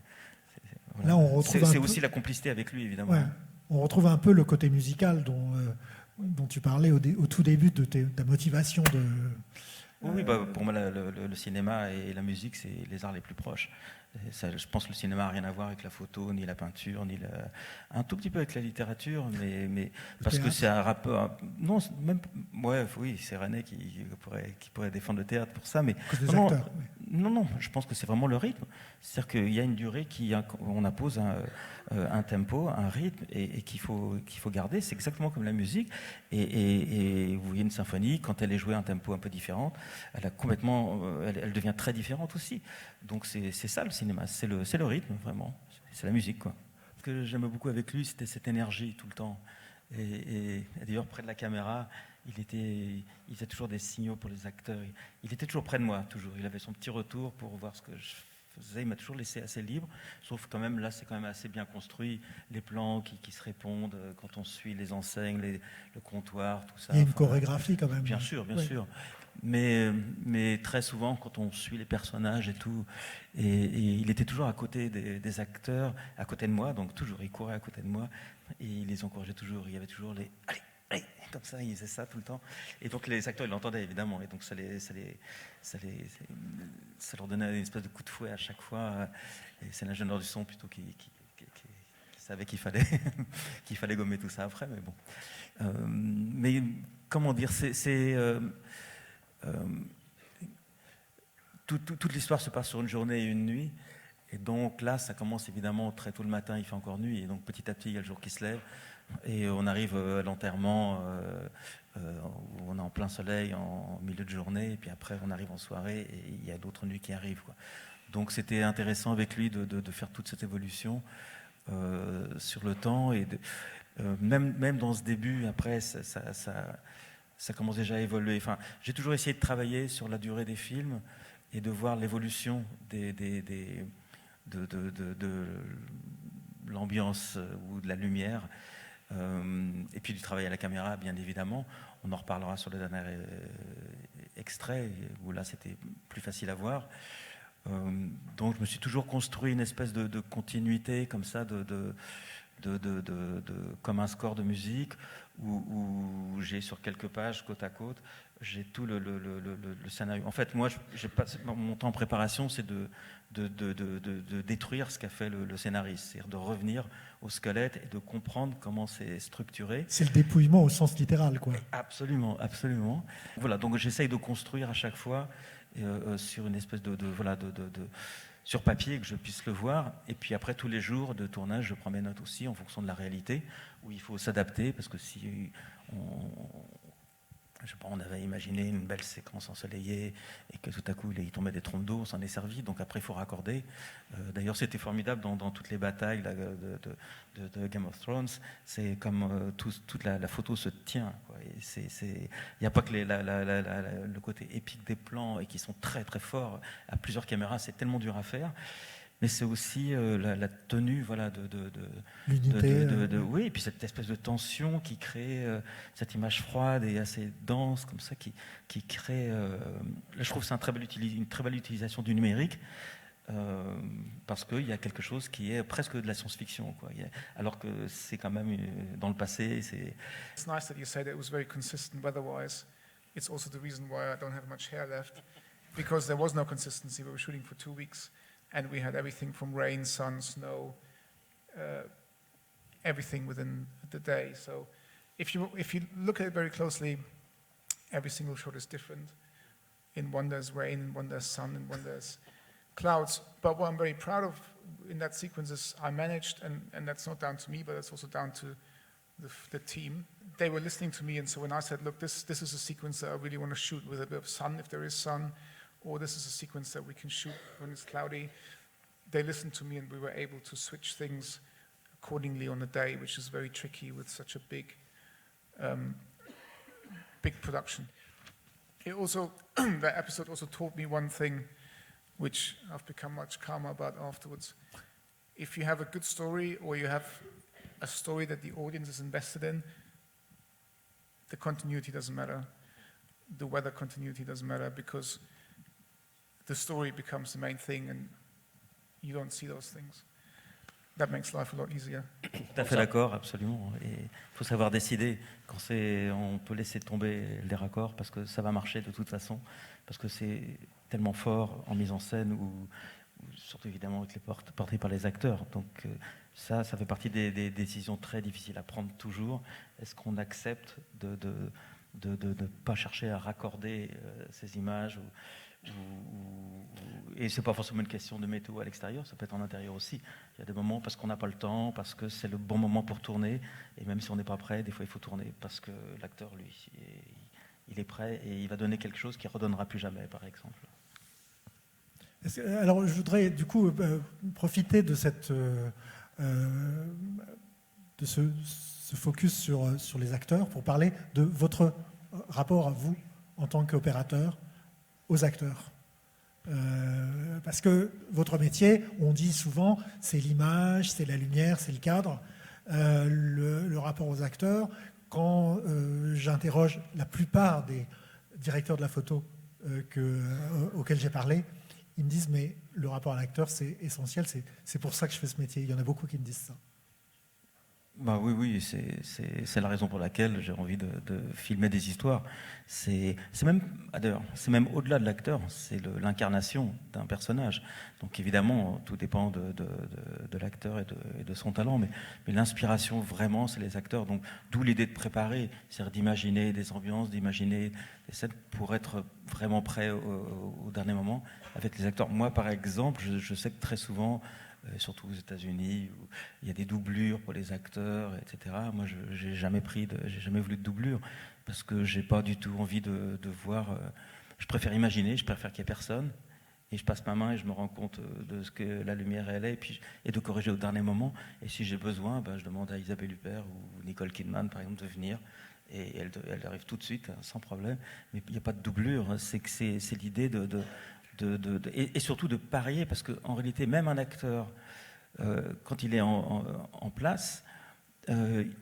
voilà. Là, on retrouve c'est aussi la complicité avec lui, évidemment. Ouais. On retrouve un peu le côté musical dont tu parlais au tout début de ta motivation de... Oui, pour moi, le cinéma et la musique, c'est les arts les plus proches. Ça, je pense que le cinéma n'a rien à voir avec la photo, ni la peinture, un tout petit peu avec la littérature, mais parce que c'est un rapport... Non, même... Oui, c'est René qui pourrait défendre le théâtre pour ça, mais... Non, je pense que c'est vraiment le rythme. C'est-à-dire qu'il y a une durée on impose un tempo, un rythme, et qu'il faut garder. C'est exactement comme la musique. Et vous voyez une symphonie, quand elle est jouée à un tempo un peu différent, elle devient très différente aussi. Donc c'est ça le cinéma, c'est le rythme vraiment, c'est la musique quoi. Ce que j'aimais beaucoup avec lui, c'était cette énergie tout le temps. Et d'ailleurs près de la caméra, il faisait toujours des signaux pour les acteurs. Il était toujours près de moi, toujours. Il avait son petit retour pour voir ce que je faisais. Il m'a toujours laissé assez libre. Sauf quand même, là, c'est quand même assez bien construit. Les plans qui se répondent quand on suit les enseignes, le comptoir, tout ça. Il y a une chorégraphie quand même. Bien sûr. Mais très souvent, quand on suit les personnages et tout, et il était toujours à côté des acteurs, à côté de moi, donc toujours, il courait à côté de moi, et il les encourageait toujours. Il y avait toujours allez, comme ça, il faisait ça tout le temps. Et donc les acteurs, ils l'entendaient évidemment, et donc ça leur donnait une espèce de coup de fouet à chaque fois. Et c'est l'ingénieur du son plutôt qui savait qu'il fallait, qu'il fallait gommer tout ça après, mais bon. Mais comment dire, toute l'histoire se passe sur une journée et une nuit. Et donc là, ça commence évidemment très tôt le matin, il fait encore nuit, et donc petit à petit, il y a le jour qui se lève, et on arrive à l'enterrement, où on est en plein soleil, en milieu de journée, et puis après, on arrive en soirée, et il y a d'autres nuits qui arrivent, quoi. Donc c'était intéressant avec lui de faire toute cette évolution sur le temps, et même dans ce début, après, ça commence déjà à évoluer. Enfin, j'ai toujours essayé de travailler sur la durée des films, et de voir l'évolution de l'ambiance ou de la lumière, et puis du travail à la caméra, bien évidemment. On en reparlera sur le dernier extrait, où là c'était plus facile à voir. Donc je me suis toujours construit une espèce de continuité comme ça, comme un score de musique, où j'ai sur quelques pages, côte à côte, j'ai tout le scénario. En fait, moi, mon temps en préparation, c'est de détruire ce qu'a fait le scénariste, c'est-à-dire de revenir au squelette et de comprendre comment c'est structuré. C'est le dépouillement au sens littéral, quoi. Absolument, absolument. Voilà, donc j'essaye de construire à chaque fois sur une espèce sur papier, que je puisse le voir. Et puis après, tous les jours de tournage, je prends mes notes aussi en fonction de la réalité, où il faut s'adapter, parce que si je sais pas, on avait imaginé une belle séquence ensoleillée et que tout à coup il tombait des trompes d'eau, on s'en est servi, donc après il faut raccorder. D'ailleurs c'était formidable dans toutes les batailles là, de Game of Thrones, c'est comme toute la photo se tient, quoi. Il n'y a pas que le côté épique des plans et qui sont très très forts à plusieurs caméras, c'est tellement dur à faire. Mais c'est aussi la tenue, voilà, l'unité. Oui, et puis cette espèce de tension qui crée cette image froide et assez dense, comme ça, qui crée. Là, je trouve que c'est une très belle utilisation du numérique, parce qu'il y a quelque chose qui est presque de la science-fiction, quoi. Alors que c'est quand même dans le passé. It's nice that you say that it was very consistent weather-wise. It's also the reason why I don't have much hair left, because there was no consistency. We were shooting for 2 weeks. And we had everything from rain, sun, snow, everything within the day. So if you look at it very closely, every single shot is different. In one there's rain, in one there's sun, in one there's clouds. But what I'm very proud of in that sequence is I managed, and that's not down to me, but that's also down to the team. They were listening to me, and so when I said, look, this is a sequence that I really want to shoot with a bit of sun, if there is sun, or this is a sequence that we can shoot when it's cloudy, they listened to me and we were able to switch things accordingly on the day, which is very tricky with such a big production. It also, that episode also taught me one thing, which I've become much calmer about afterwards. If you have a good story, or you have a story that the audience is invested in, the continuity doesn't matter. The weather continuity doesn't matter, because the story becomes the main thing, and you don't see those things. That makes life a lot easier. Tout à fait d'accord, absolument. Et il faut savoir décider quand on peut laisser tomber les raccords, parce que ça va marcher de toute façon, parce que c'est tellement fort en mise en scène, ou surtout évidemment avec les portés par les acteurs. Donc ça fait partie des décisions très difficiles à prendre toujours. Est-ce qu'on accepte de ne pas chercher à raccorder ces images, et c'est pas forcément une question de météo à l'extérieur, ça peut être en intérieur aussi. Il y a des moments parce qu'on n'a pas le temps, parce que c'est le bon moment pour tourner, et même si on n'est pas prêt, des fois il faut tourner parce que l'acteur, lui, il est prêt et il va donner quelque chose qu'il ne redonnera plus jamais, par exemple. Alors je voudrais du coup profiter de ce focus sur les acteurs pour parler de votre rapport à vous en tant qu'opérateur aux acteurs. Parce que votre métier, on dit souvent, c'est l'image, c'est la lumière, c'est le cadre. Le rapport aux acteurs, quand j'interroge la plupart des directeurs de la photo auxquels j'ai parlé, ils me disent, mais le rapport à l'acteur, c'est essentiel, c'est pour ça que je fais ce métier. Il y en a beaucoup qui me disent ça. Bah oui, c'est la raison pour laquelle j'ai envie de filmer des histoires. C'est même au-delà de l'acteur, c'est l'incarnation d'un personnage. Donc évidemment, tout dépend de l'acteur et de son talent, mais l'inspiration vraiment, c'est les acteurs. Donc d'où l'idée de préparer, c'est-à-dire d'imaginer des ambiances, d'imaginer des scènes pour être vraiment prêt au dernier moment avec les acteurs. Moi, par exemple, je sais que très souvent, surtout aux États-Unis, où il y a des doublures pour les acteurs, etc. Moi, j'ai jamais voulu de doublure parce que j'ai pas du tout envie de voir. Je préfère imaginer, je préfère qu'il y ait personne, et je passe ma main et je me rends compte de ce que la lumière elle est, et de corriger au dernier moment. Et si j'ai besoin, je demande à Isabelle Huppert ou Nicole Kidman, par exemple, de venir. Et elle arrive tout de suite, sans problème. Mais il n'y a pas de doublure. C'est l'idée et surtout de parier, parce qu'en réalité, même un acteur, quand il est en place, il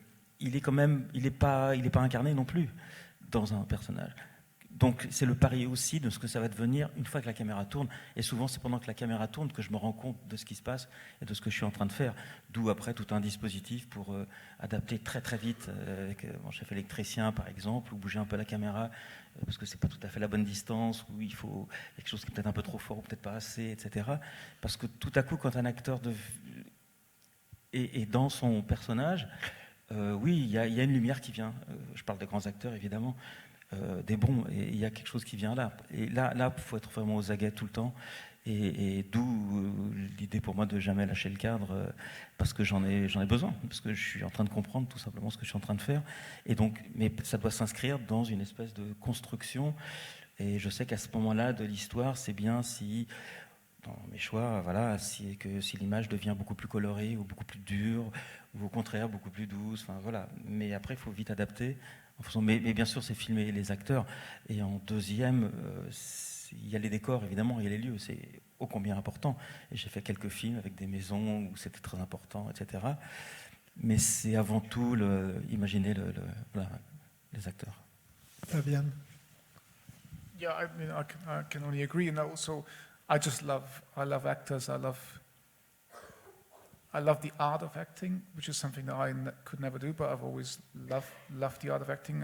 n'est pas incarné non plus dans un personnage. Donc c'est le pari aussi de ce que ça va devenir une fois que la caméra tourne. Et souvent, c'est pendant que la caméra tourne que je me rends compte de ce qui se passe et de ce que je suis en train de faire. D'où après tout un dispositif pour adapter très très vite avec mon chef électricien par exemple, ou bouger un peu la caméra parce que c'est pas tout à fait la bonne distance, ou il faut quelque chose qui est peut-être un peu trop fort ou peut-être pas assez, etc. Parce que tout à coup, quand un acteur est dans son personnage, oui, il y a une lumière qui vient. Je parle des grands acteurs évidemment. Des bons, et il y a quelque chose qui vient là. Et là, il faut être vraiment aux aguets tout le temps, et d'où l'idée pour moi de jamais lâcher le cadre, parce que j'en ai besoin, parce que je suis en train de comprendre tout simplement ce que je suis en train de faire, et donc, mais ça doit s'inscrire dans une espèce de construction, et je sais qu'à ce moment-là de l'histoire, c'est bien si, dans mes choix, voilà, si l'image devient beaucoup plus colorée, ou beaucoup plus dure, ou au contraire beaucoup plus douce, enfin voilà, mais après il faut vite adapter. Mais bien sûr, c'est filmer les acteurs. Et en deuxième, il y a les décors, évidemment, il y a les lieux. C'est ô combien important. Et j'ai fait quelques films avec des maisons où c'était très important, etc. Mais c'est avant tout imaginer les acteurs. Fabienne. Yeah, I mean, I can only agree. And also, I love actors. I love the art of acting, which is something that I could never do, but I've always loved the art of acting.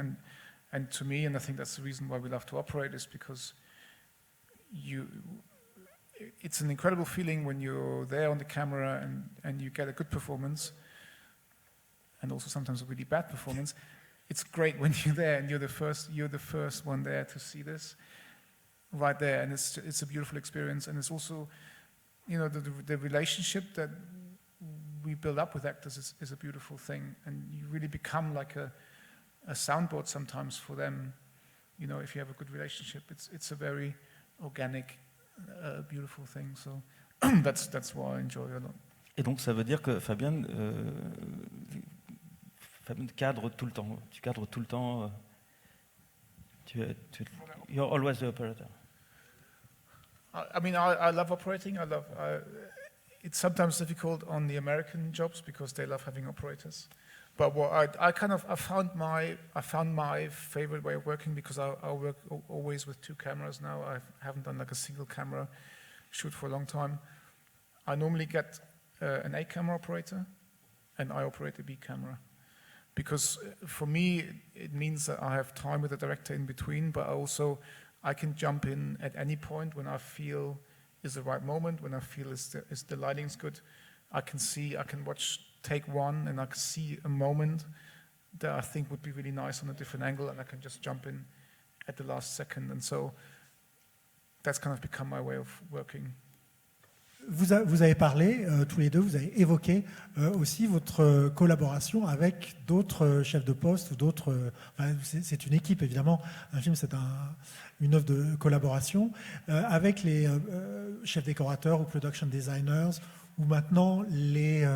And to me, and I think that's the reason why we love to operate, is because it's an incredible feeling when you're there on the camera and you get a good performance, and also sometimes a really bad performance. It's great when you're there and you're the first one there to see this right there, and it's a beautiful experience. And it's also, the relationship that we build up with actors is a beautiful thing, and you really become like a soundboard sometimes for them. If you have a good relationship, it's a very organic, beautiful thing. So that's what I enjoy a lot. Et donc ça veut dire que Fabienne cadre tout le temps. Tu cadres tout le temps. You're always the operator. I mean, I love operating. It's sometimes difficult on the American jobs because they love having operators. But I found my favorite way of working, because I work always with two cameras now. I haven't done like a single camera shoot for a long time. I normally get an A camera operator, and I operate a B camera, because for me it means that I have time with the director in between, but I can jump in at any point when I feel is the right moment, when I feel is the lighting's good. I can watch take one, and I can see a moment that I think would be really nice on a different angle, and I can just jump in at the last second. And so that's kind of become my way of working. Vous avez parlé, tous les deux, vous avez évoqué aussi votre collaboration avec d'autres chefs de poste ou d'autres. C'est une équipe, évidemment. Un film, c'est une œuvre de collaboration avec les chefs décorateurs ou production designers, ou maintenant les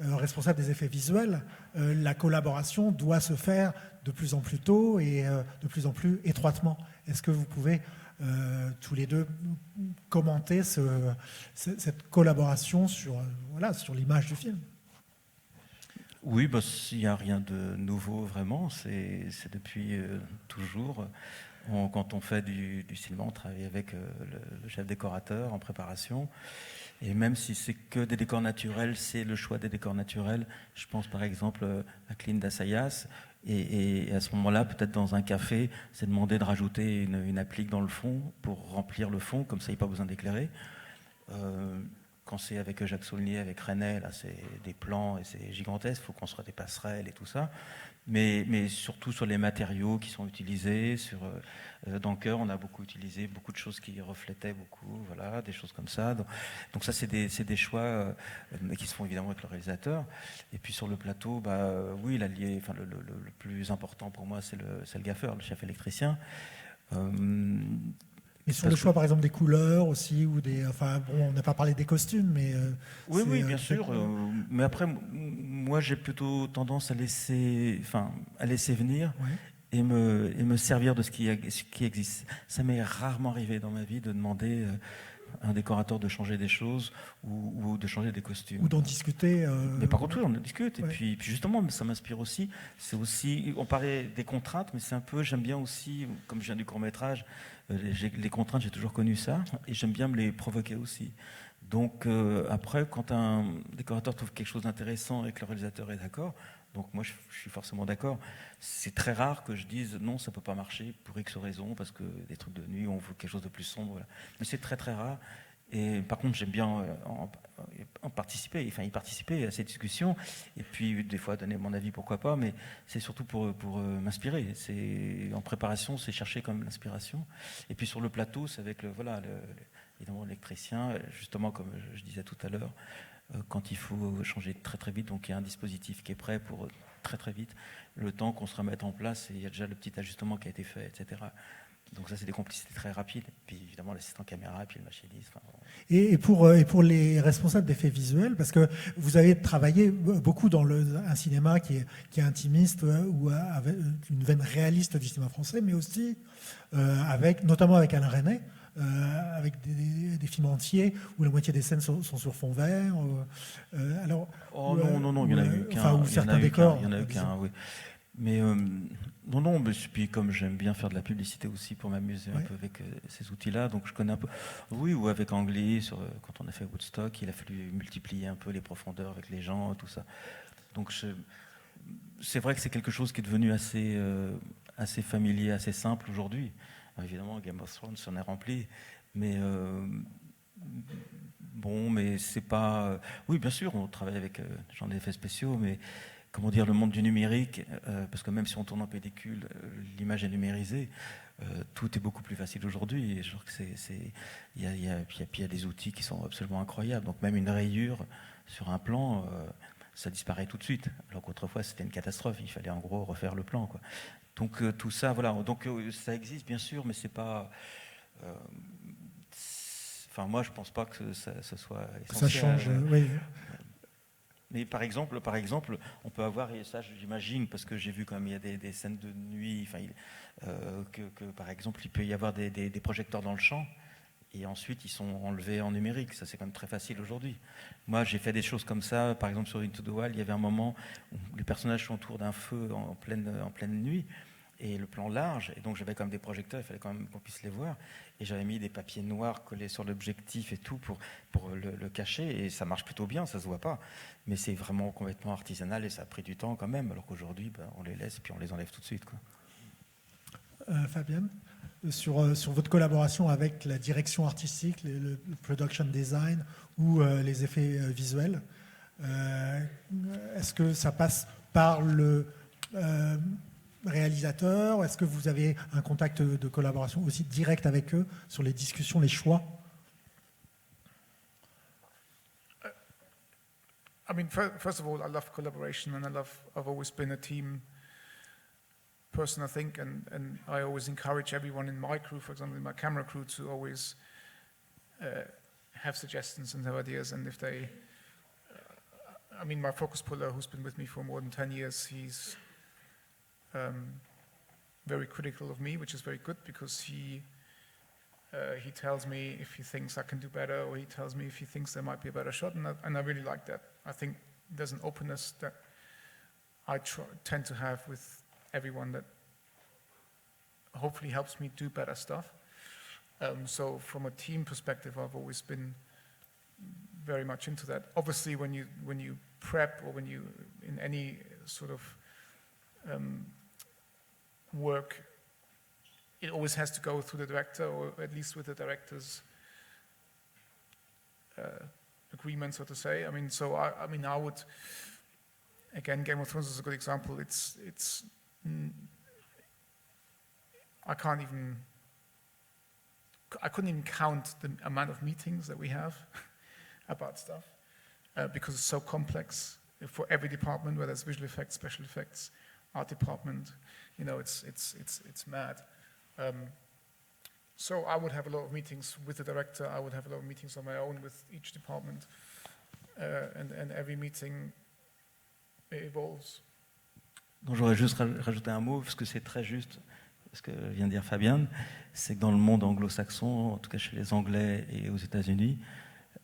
responsables des effets visuels. La collaboration doit se faire de plus en plus tôt et de plus en plus étroitement. Est-ce que vous pouvez tous les deux commenter cette collaboration sur l'image du film? Oui, il n'y a rien de nouveau vraiment, c'est depuis toujours. Quand on fait du cinéma, on travaille avec le chef décorateur en préparation. Et même si c'est que des décors naturels, c'est le choix des décors naturels. Je pense par exemple à Clean d'Assayas. Et à ce moment-là, peut-être dans un café, c'est demander de rajouter une applique dans le fond pour remplir le fond, comme ça il n'y a pas besoin d'éclairer. Quand c'est avec Jacques Saulnier, avec René, là c'est des plans et c'est gigantesque, il faut construire des passerelles et tout ça. Mais surtout sur les matériaux qui sont utilisés. Dans Cœur, on a beaucoup utilisé beaucoup de choses qui reflétaient beaucoup, voilà, des choses comme ça. Donc ça, c'est des choix qui se font évidemment avec le réalisateur. Et puis sur le plateau, oui, l'allié, enfin, le plus important pour moi, c'est le gaffeur, le chef électricien. Et sur le choix, par exemple, des couleurs aussi, ou enfin, bon, on n'a pas parlé des costumes, mais... oui, bien sûr. Mais après, moi, j'ai plutôt tendance à laisser venir et me servir de ce qui existe. Ça m'est rarement arrivé dans ma vie de demander à un décorateur de changer des choses ou de changer des costumes. Ou d'en discuter. Mais par contre, oui, on en discute. Ouais. Et puis justement, ça m'inspire aussi. C'est aussi, on parlait des contraintes, mais c'est un peu, j'aime bien aussi, comme je viens du court-métrage, les contraintes, j'ai toujours connu ça, et j'aime bien me les provoquer aussi. Donc après, quand un décorateur trouve quelque chose d'intéressant et que le réalisateur est d'accord, donc moi je suis forcément d'accord. C'est très rare que je dise non, ça peut pas marcher pour X raisons, parce que des trucs de nuit, on veut quelque chose de plus sombre. Voilà. Mais c'est très très rare. Et par contre, j'aime bien y participer à ces discussions, et puis des fois donner mon avis, pourquoi pas, mais c'est surtout pour m'inspirer. En préparation, c'est chercher quand même l'inspiration. Et puis sur le plateau, c'est avec évidemment l'électricien, justement comme je disais tout à l'heure, quand il faut changer très très vite, donc il y a un dispositif qui est prêt pour très très vite, le temps qu'on se remette en place, et il y a déjà le petit ajustement qui a été fait, etc. Donc ça, c'est des complicités très rapides. Et puis évidemment, l'assistant caméra, et puis le machiniste. Enfin, et pour les responsables d'effets visuels, parce que vous avez travaillé beaucoup dans un cinéma qui est intimiste, ou avec une veine réaliste du cinéma français, mais aussi notamment avec Alain Resnais, avec des films entiers où la moitié des scènes sont sur fond vert. non, il y en a eu qu'un. Ou certains décors. Il y en a eu qu'un, oui. Mais non, mais puis comme j'aime bien faire de la publicité aussi pour m'amuser un peu avec ces outils-là, donc je connais un peu. Oui, ou avec Angly, quand on a fait Woodstock, il a fallu multiplier un peu les profondeurs avec les gens, tout ça. Donc c'est vrai que c'est quelque chose qui est devenu assez familier, assez simple aujourd'hui. Évidemment, Game of Thrones s'en est rempli, mais bon, mais c'est pas. Oui, bien sûr, on travaille avec des gens d'effets spéciaux, mais comment dire, le monde du numérique, parce que même si on tourne en pellicule, l'image est numérisée, tout est beaucoup plus facile aujourd'hui. Il y a des outils qui sont absolument incroyables. Donc même une rayure sur un plan, ça disparaît tout de suite. Alors qu'autrefois, c'était une catastrophe. Il fallait en gros refaire le plan, quoi. Donc tout ça, voilà. Donc ça existe bien sûr, mais c'est pas. Enfin, moi, je pense pas que ce soit essentiel. Ça change, oui. Mais par exemple, on peut avoir, et ça j'imagine, parce que j'ai vu quand même il y a des scènes de nuit, que par exemple il peut y avoir des projecteurs dans le champ, et ensuite ils sont enlevés en numérique. Ça c'est quand même très facile aujourd'hui. Moi j'ai fait des choses comme ça, par exemple sur Into the Wild, il y avait un moment où les personnages sont autour d'un feu en pleine nuit, et le plan large, et donc j'avais quand même des projecteurs, il fallait quand même qu'on puisse les voir, et j'avais mis des papiers noirs collés sur l'objectif et tout pour le cacher, et ça marche plutôt bien, ça se voit pas, mais c'est vraiment complètement artisanal et ça a pris du temps quand même, alors qu'aujourd'hui on les laisse et puis on les enlève tout de suite, quoi. Fabienne, sur votre collaboration avec la direction artistique, le production design ou les effets visuels, est-ce que ça passe par le réalisateur? Est-ce que vous avez un contact de collaboration aussi direct avec eux sur les discussions, les choix? I mean, first of all, I love collaboration, and I've always been a team person, I think, and I always encourage everyone in my crew, for example, in my camera crew, to always have suggestions and have ideas. And if they, I mean, my focus puller, who's been with me for more than 10 years, he's very critical of me, which is very good, because he tells me if he thinks I can do better, or he tells me if he thinks there might be a better shot, and I really like that. I think there's an openness that I tend to have with everyone that hopefully helps me do better stuff. So from a team perspective, I've always been very much into that. Obviously, when you prep or when you in any sort of work, it always has to go through the director, or at least with the director's agreement, so to say. I mean, so I mean, I would, again, Game of Thrones is a good example. I couldn't even count the amount of meetings that we have about stuff because it's so complex for every department, whether it's visual effects, special effects, art department. You know, it's mad. So I would have a lot of meetings with the director. I would have a lot of meetings on my own with each department, and every meeting evolves. Donc j'aurais juste rajouté un mot parce que c'est très juste. Ce que vient de dire Fabienne, c'est que dans le monde anglo-saxon, en tout cas chez les Anglais et aux États-Unis,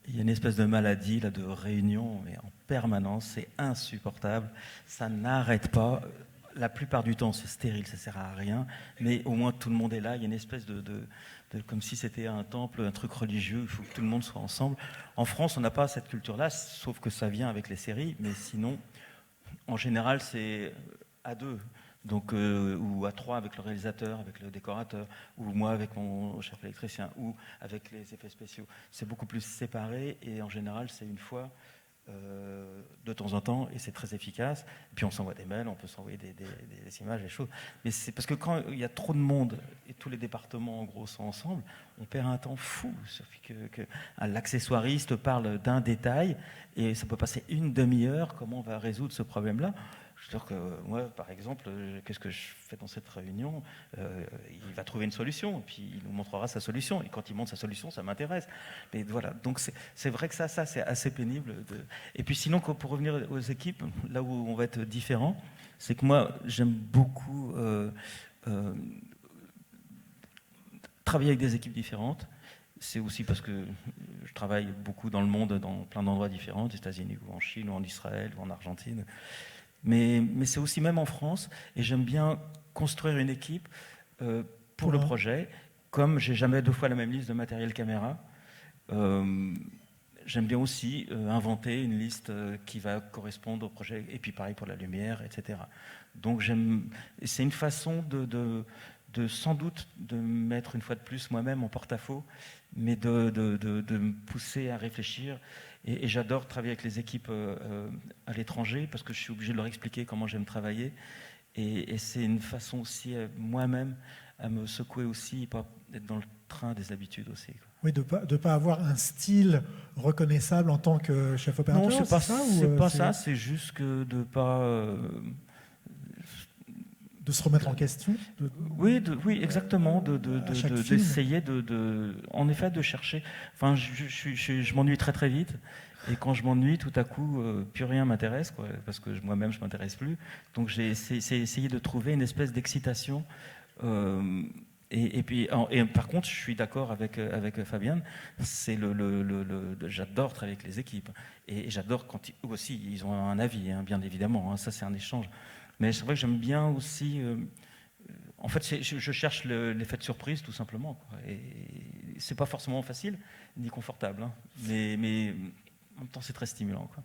il y a une espèce de maladie là, de réunion mais en permanence, c'est insupportable, ça n'arrête pas. La plupart du temps, c'est stérile, ça ne sert à rien, mais au moins tout le monde est là. Il y a une espèce de comme si c'était un temple, un truc religieux, il faut que tout le monde soit ensemble. En France, on n'a pas cette culture-là, sauf que ça vient avec les séries, mais sinon, en général, c'est à deux. Donc, ou à 3 avec le réalisateur, avec le décorateur, ou moi avec mon chef électricien, ou avec les effets spéciaux. C'est beaucoup plus séparé et en général c'est une fois de temps en temps et c'est très efficace. Et puis on s'envoie des mails, on peut s'envoyer des images, des choses. Mais c'est parce que quand il y a trop de monde et tous les départements en gros sont ensemble, on perd un temps fou. Il suffit que l'accessoiriste parle d'un détail et ça peut passer une demi-heure. Comment on va résoudre ce problème-là ? C'est-à-dire que moi, par exemple, qu'est-ce que je fais dans cette réunion ? Il va trouver une solution, et puis il nous montrera sa solution. Et quand il montre sa solution, ça m'intéresse. Mais voilà, donc c'est vrai que ça c'est assez pénible. Et puis sinon, pour revenir aux équipes, là où on va être différent, c'est que moi, j'aime beaucoup travailler avec des équipes différentes. C'est aussi parce que je travaille beaucoup dans le monde, dans plein d'endroits différents, aux États-Unis, ou en Chine, ou en Israël, ou en Argentine. Mais c'est aussi même en France, et j'aime bien construire une équipe pour le projet, comme j'ai jamais 2 fois la même liste de matériel caméra. J'aime bien aussi inventer une liste qui va correspondre au projet, et puis pareil pour la lumière, etc. Donc c'est une façon de sans doute de me mettre une fois de plus moi-même en porte-à-faux, mais de me pousser à réfléchir. Et j'adore travailler avec les équipes à l'étranger parce que je suis obligé de leur expliquer comment j'aime travailler. Et c'est une façon aussi, moi-même, à me secouer aussi, et pas être dans le train des habitudes aussi. Quoi. Oui, de pas avoir un style reconnaissable en tant que chef opérateur. Non, c'est pas ça. C'est juste que de pas... de se remettre en question. Oui, exactement. D'essayer en effet, de chercher. Enfin, je m'ennuie très très vite. Et quand je m'ennuie, tout à coup, plus rien m'intéresse, quoi, parce que moi-même, je ne m'intéresse plus. Donc, j'ai essayé de trouver une espèce d'excitation. Et par contre, je suis d'accord avec Fabienne. J'adore travailler avec les équipes. Et j'adore quand eux aussi, ils ont un avis, hein, bien évidemment. Hein, ça, c'est un échange. Mais c'est vrai que j'aime bien aussi... en fait, je cherche l'effet de surprise, tout simplement. Quoi. Et c'est pas forcément facile, ni confortable. Hein. Mais en même temps, c'est très stimulant. Quoi.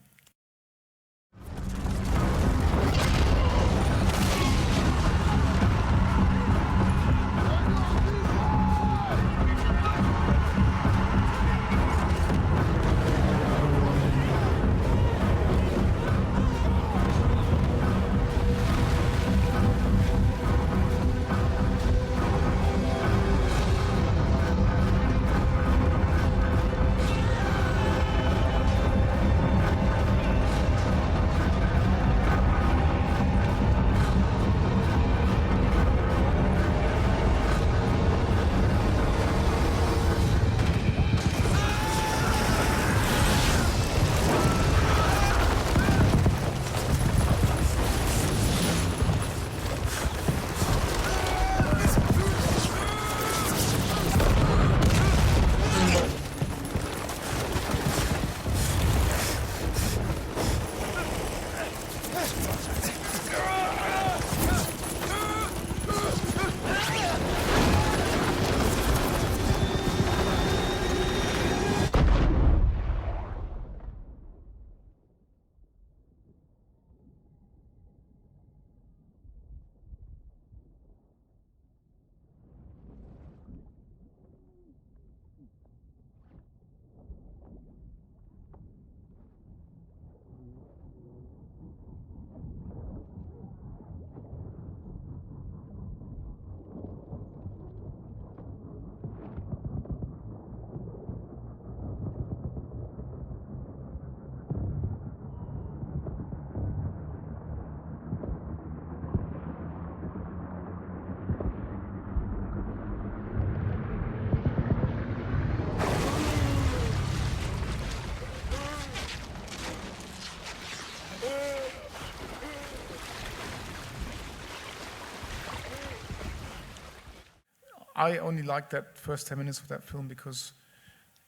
I only liked that first 10 minutes of that film because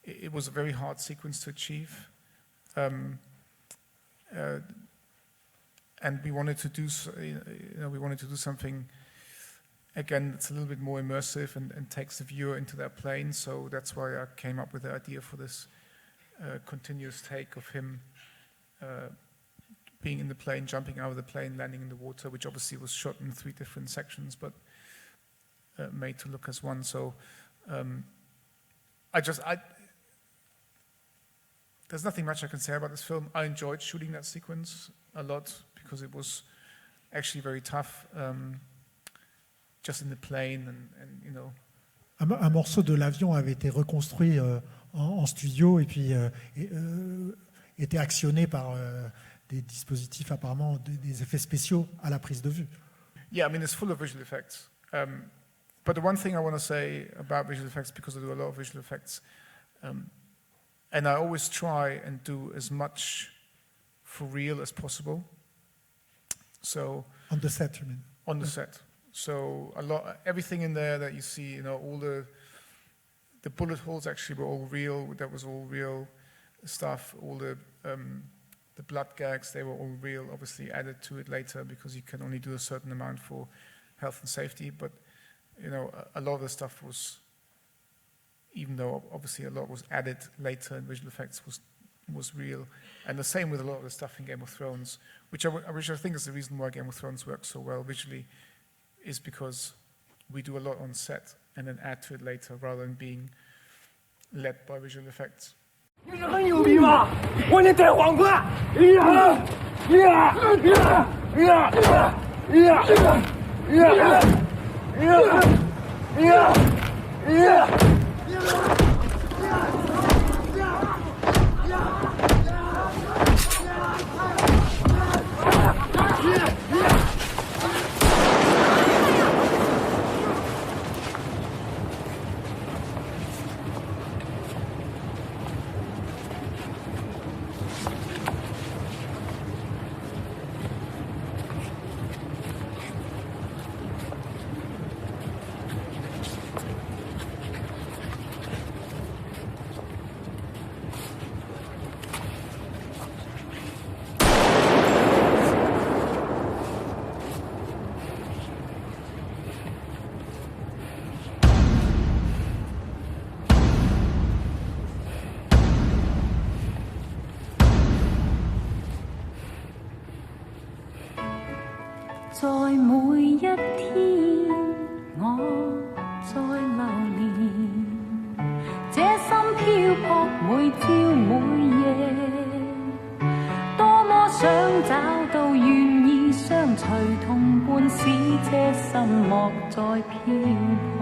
it was a very hard sequence to achieve. And we wanted to do, we wanted to do something, again, that's a little bit more immersive and takes the viewer into that plane. So that's why I came up with the idea for this continuous take of him being in the plane, jumping out of the plane, landing in the water, which obviously was shot in 3 different sections, but made to look as one. So there's nothing much I can say about this film. I enjoyed shooting that sequence a lot because it was actually very tough, just in the plane and you know. Un morceau de l'avion avait été reconstruit en studio et puis était actionné par des dispositifs apparemment, des effets spéciaux à la prise de vue. Yeah, I mean, it's full of visual effects. But the one thing I want to say about visual effects, because I do a lot of visual effects, and I always try and do as much for real as possible. So on the set, you mean? On the set. So everything in there that you see, you know, all the bullet holes actually were all real. That was all real stuff. All the blood gags, they were all real. Obviously added to it later because you can only do a certain amount for health and safety. But you know, a lot of the stuff was, even though obviously a lot was added later in visual effects, was real. And the same with a lot of the stuff in Game of Thrones, which I think is the reason why Game of Thrones works so well visually, is because we do a lot on set and then add to it later rather than being led by visual effects. 你是很牛逼吧？我那带黄瓜，在每一天，我在流連，這心漂泊每朝每夜，多麼想找到願意相隨同伴，使這心莫再漂泊。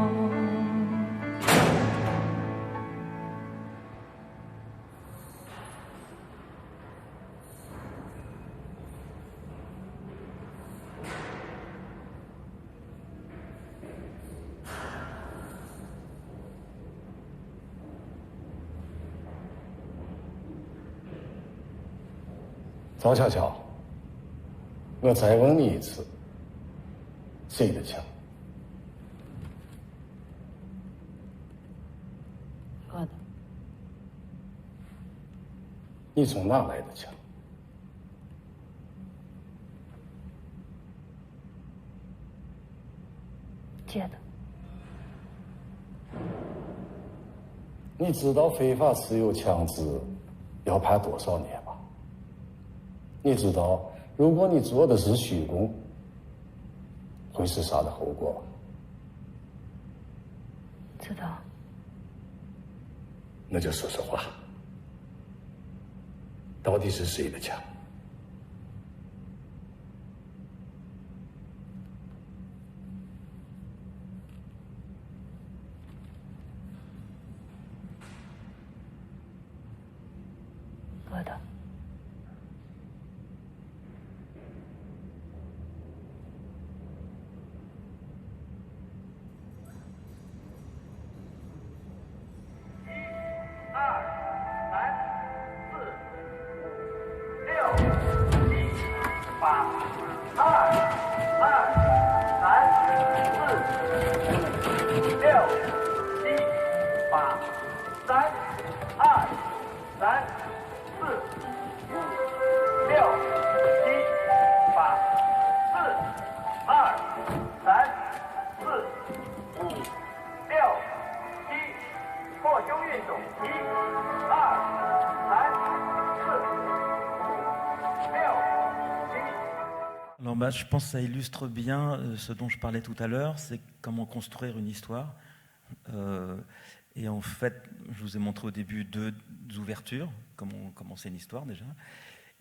曹巧巧，我再问你一次，谁的枪？我的。你从哪来的枪？借的。你知道非法持有枪支要判多少年吗？你知道，如果你做的是虚供，会是啥的后果吗？知道。那就说实话，到底是谁的枪？我的。6 Alors, je pense que ça illustre bien ce dont je parlais tout à l'heure, c'est comment construire une histoire. Et en fait, je vous ai montré au début 2 ouvertures, comment commencer une histoire déjà.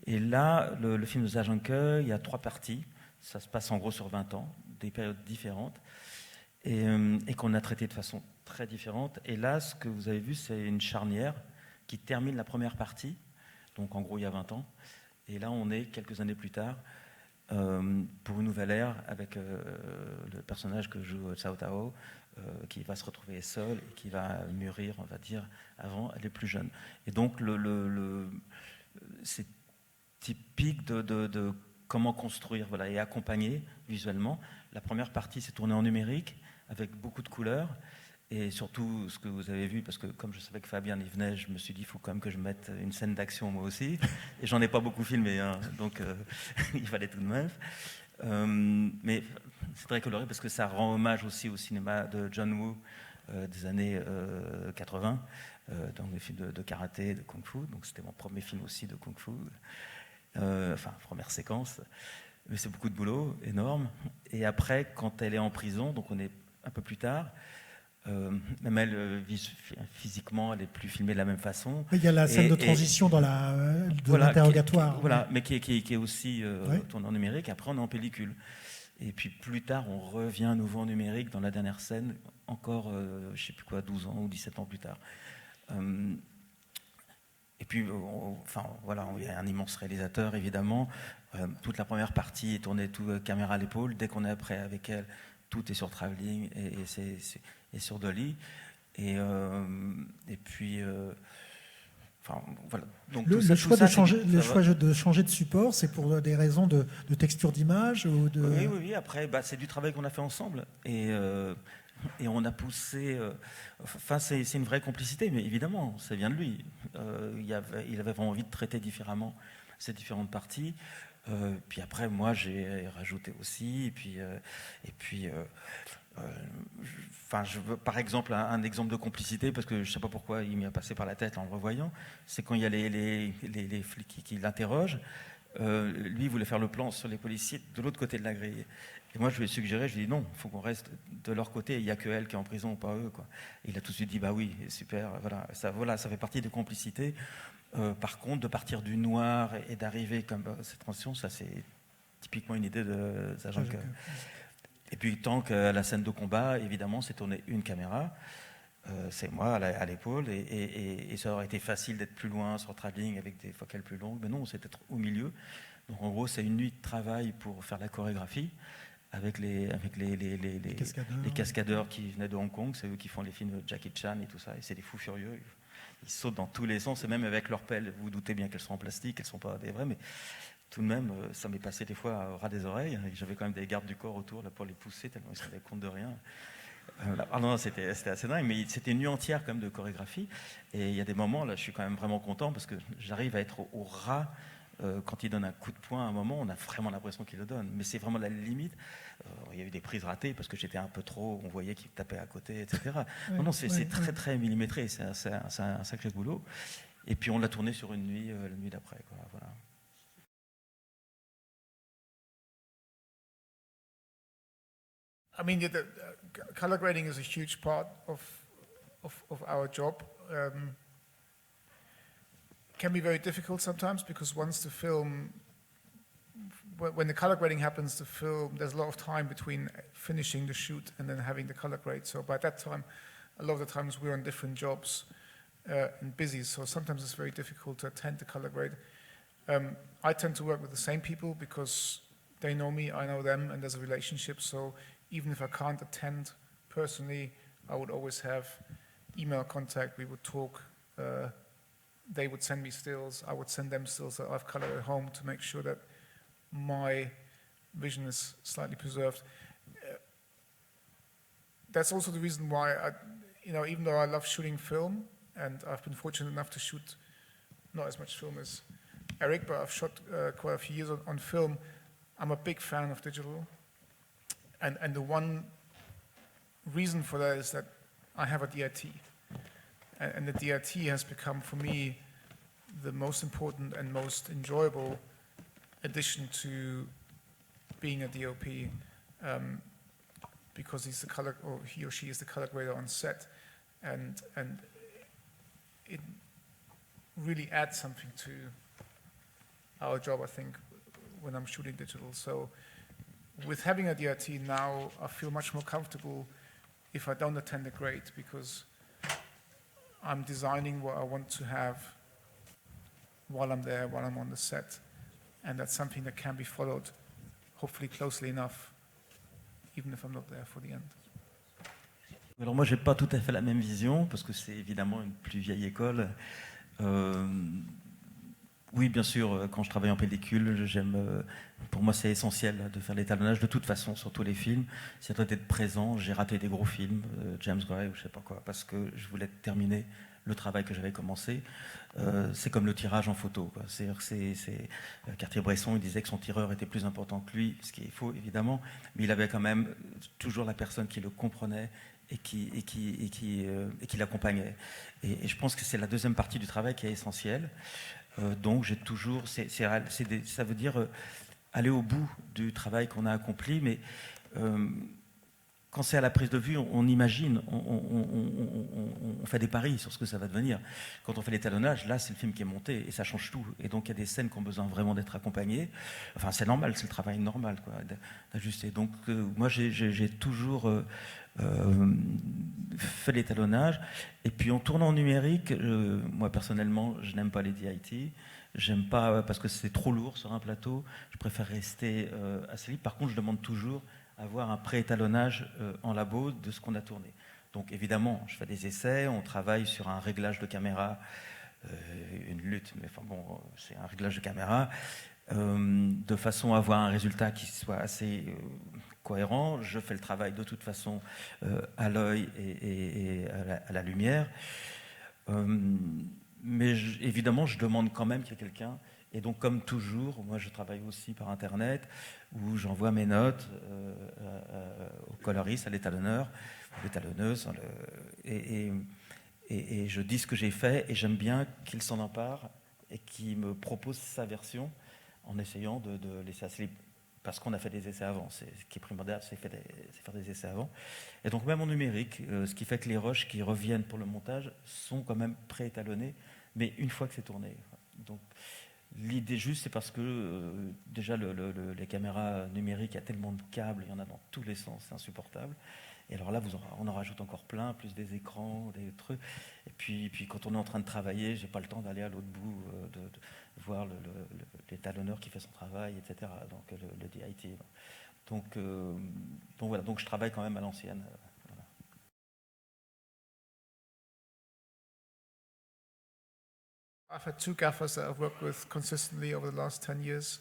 Et là, le film de Zajanke, il y a 3 parties. Ça se passe en gros sur 20 ans, des périodes différentes, et qu'on a traité de façon très différente. Et là, ce que vous avez vu, c'est une charnière qui termine la première partie, donc en gros il y a 20 ans. Et là, on est quelques années plus tard, pour une nouvelle ère, avec le personnage que joue Cao Tao, qui va se retrouver seul et qui va mûrir, on va dire, avant, elle est plus jeune. Et donc, c'est typique de comment construire, voilà, et accompagner visuellement. La première partie s'est tournée en numérique, avec beaucoup de couleurs, et surtout ce que vous avez vu, parce que comme je savais que Fabien y venait, je me suis dit, il faut quand même que je mette une scène d'action moi aussi, et j'en ai pas beaucoup filmé, hein, donc il fallait tout de même. Mais c'est très coloré parce que ça rend hommage aussi au cinéma de John Woo des années 80, dans les films de karaté, de kung-fu, donc c'était mon premier film aussi de kung-fu. Enfin, première séquence, mais c'est beaucoup de boulot, énorme. Et après, quand elle est en prison, donc on est un peu plus tard, même elle, physiquement, elle n'est plus filmée de la même façon. Il y a la scène de transition dans l'interrogatoire. Voilà, mais qui est aussi tournée en numérique. Après, on est en pellicule. Et puis plus tard, on revient à nouveau en numérique dans la dernière scène, encore, je ne sais plus quoi, 12 ans ou 17 ans plus tard. Et puis, voilà, il y a un immense réalisateur, évidemment. Toute la première partie est tournée tout caméra à l'épaule. Dès qu'on est après avec elle, tout est sur travelling et sur dolly. Et puis, voilà. Donc, le choix de changer de support, c'est pour des raisons de texture d'image ou de... Oui. Après, c'est du travail qu'on a fait ensemble. Et on a poussé... c'est une vraie complicité, mais évidemment, ça vient de lui. Il avait vraiment envie de traiter différemment ces différentes parties. Puis après, moi, j'ai rajouté aussi. Je veux, par exemple, un exemple de complicité, parce que je ne sais pas pourquoi il m'y a passé par la tête en le revoyant, c'est quand il y a les flics qui l'interrogent. Lui, il voulait faire le plan sur les policiers de l'autre côté de la grille. Et moi, je lui ai suggéré, je lui ai dit non, il faut qu'on reste de leur côté, il n'y a que elle qui est en prison, pas eux, quoi. Et il a tout de suite dit, bah oui, super, voilà, ça fait partie des complicités. Par contre, de partir du noir et d'arriver comme cette transition, ça c'est typiquement une idée de Zajanke. Et puis, tant qu'à la scène de combat, évidemment, c'est tourné une caméra. C'est moi à l'épaule, et ça aurait été facile d'être plus loin sur travelling avec des focales plus longues, mais non, c'est être au milieu. Donc en gros, c'est une nuit de travail pour faire la chorégraphie avec les cascadeurs qui venaient de Hong Kong. C'est eux qui font les films de Jackie Chan et tout ça, et c'est des fous furieux. Ils sautent dans tous les sens, et même avec leurs pelles. Vous vous doutez bien qu'elles sont en plastique, elles ne sont pas des vraies, mais tout de même, ça m'est passé des fois au ras des oreilles. J'avais quand même des gardes du corps autour là, pour les pousser, tellement ils ne se rendaient compte de rien. Non, c'était assez dingue, mais c'était une nuit entière quand même de chorégraphie. Et il y a des moments, là, je suis quand même vraiment content parce que j'arrive à être au ras. Quand il donne un coup de poing à un moment, on a vraiment l'impression qu'il le donne. Mais c'est vraiment la limite. Il y a eu des prises ratées parce que j'étais un peu trop, on voyait qu'il tapait à côté, etc. Non, c'est très, très millimétré. C'est un sacré boulot. Et puis on l'a tourné sur une nuit, la nuit d'après. Voilà. I mean, the color grading is a huge part of our job. Can be very difficult sometimes because once the film, when the color grading happens, there's a lot of time between finishing the shoot and then having the color grade. So by that time, a lot of the times we're on different jobs and busy. So sometimes it's very difficult to attend the color grade. I tend to work with the same people because they know me, I know them, and there's a relationship. So even if I can't attend personally, I would always have email contact. We would talk. They would send me stills. I would send them stills that I've colored at home to make sure that my vision is slightly preserved. That's also the reason why even though I love shooting film, and I've been fortunate enough to shoot not as much film as Eric, but I've shot quite a few years on film, I'm a big fan of digital. And the one reason for that is that I have a DIT. And the DIT has become, for me, the most important and most enjoyable addition to being a DOP, because he's the color, or he or she is the color grader on set, and it really adds something to our job, I think, when I'm shooting digital. So with having a DRT now, I feel much more comfortable if I don't attend a grade, because I'm designing what I want to have while I'm there, while I'm on the set. And that's something that can be followed, hopefully closely enough, even if I'm not there for the end. Alors moi, j'ai pas tout à fait la même vision, parce que c'est évidemment une plus vieille école. Oui, bien sûr, quand je travaille en pellicule, pour moi, c'est essentiel de faire l'étalonnage de toute façon sur tous les films. C'est d'être présent. J'ai raté des gros films, James Gray ou je sais pas quoi, parce que je voulais terminer le travail que j'avais commencé. C'est comme le tirage en photo, quoi. Cartier-Bresson, il disait que son tireur était plus important que lui, ce qui est faux évidemment, mais il avait quand même toujours la personne qui le comprenait et qui l'accompagnait. Et je pense que c'est la deuxième partie du travail qui est essentielle. Donc j'ai toujours, ça veut dire aller au bout du travail qu'on a accompli, mais quand c'est à la prise de vue, on imagine, on fait des paris sur ce que ça va devenir. Quand on fait l'étalonnage, là c'est le film qui est monté et ça change tout. Et donc il y a des scènes qui ont besoin vraiment d'être accompagnées. Enfin c'est normal, c'est le travail normal, quoi, d'ajuster. Donc moi j'ai toujours fait l'étalonnage. Et puis en tournant en numérique, moi personnellement je n'aime pas les DIT. J'aime pas parce que c'est trop lourd sur un plateau. Je préfère rester assez libre. Par contre je demande toujours avoir un pré-étalonnage en labo de ce qu'on a tourné. Donc évidemment, je fais des essais, on travaille sur un réglage de caméra, une lutte, mais enfin bon, c'est un réglage de caméra, de façon à avoir un résultat qui soit assez cohérent. Je fais le travail de toute façon à l'œil et à la lumière. Mais évidemment, je demande quand même qu'il y ait quelqu'un. Et donc, comme toujours, moi je travaille aussi par Internet, où j'envoie mes notes au coloriste, à l'étalonneur, l'étalonneuse, et je dis ce que j'ai fait, et j'aime bien qu'il s'en empare et qu'il me propose sa version en essayant de laisser assez libre. Parce qu'on a fait des essais avant. Ce qui est primordial, c'est faire des essais avant. Et donc, même en numérique, ce qui fait que les rushs qui reviennent pour le montage sont quand même pré-étalonnés, mais une fois que c'est tourné. Donc, l'idée juste, c'est parce que déjà les caméras numériques, il y a tellement de câbles, il y en a dans tous les sens, c'est insupportable. Et alors là, on en rajoute encore plein, plus des écrans, des trucs. Et puis quand on est en train de travailler, j'ai pas le temps d'aller à l'autre bout, de voir l'étalonneur qui fait son travail, etc. Donc le DIT. Donc voilà, donc je travaille quand même à l'ancienne. Voilà. I've had two gaffers that I've worked with consistently over the last 10 years,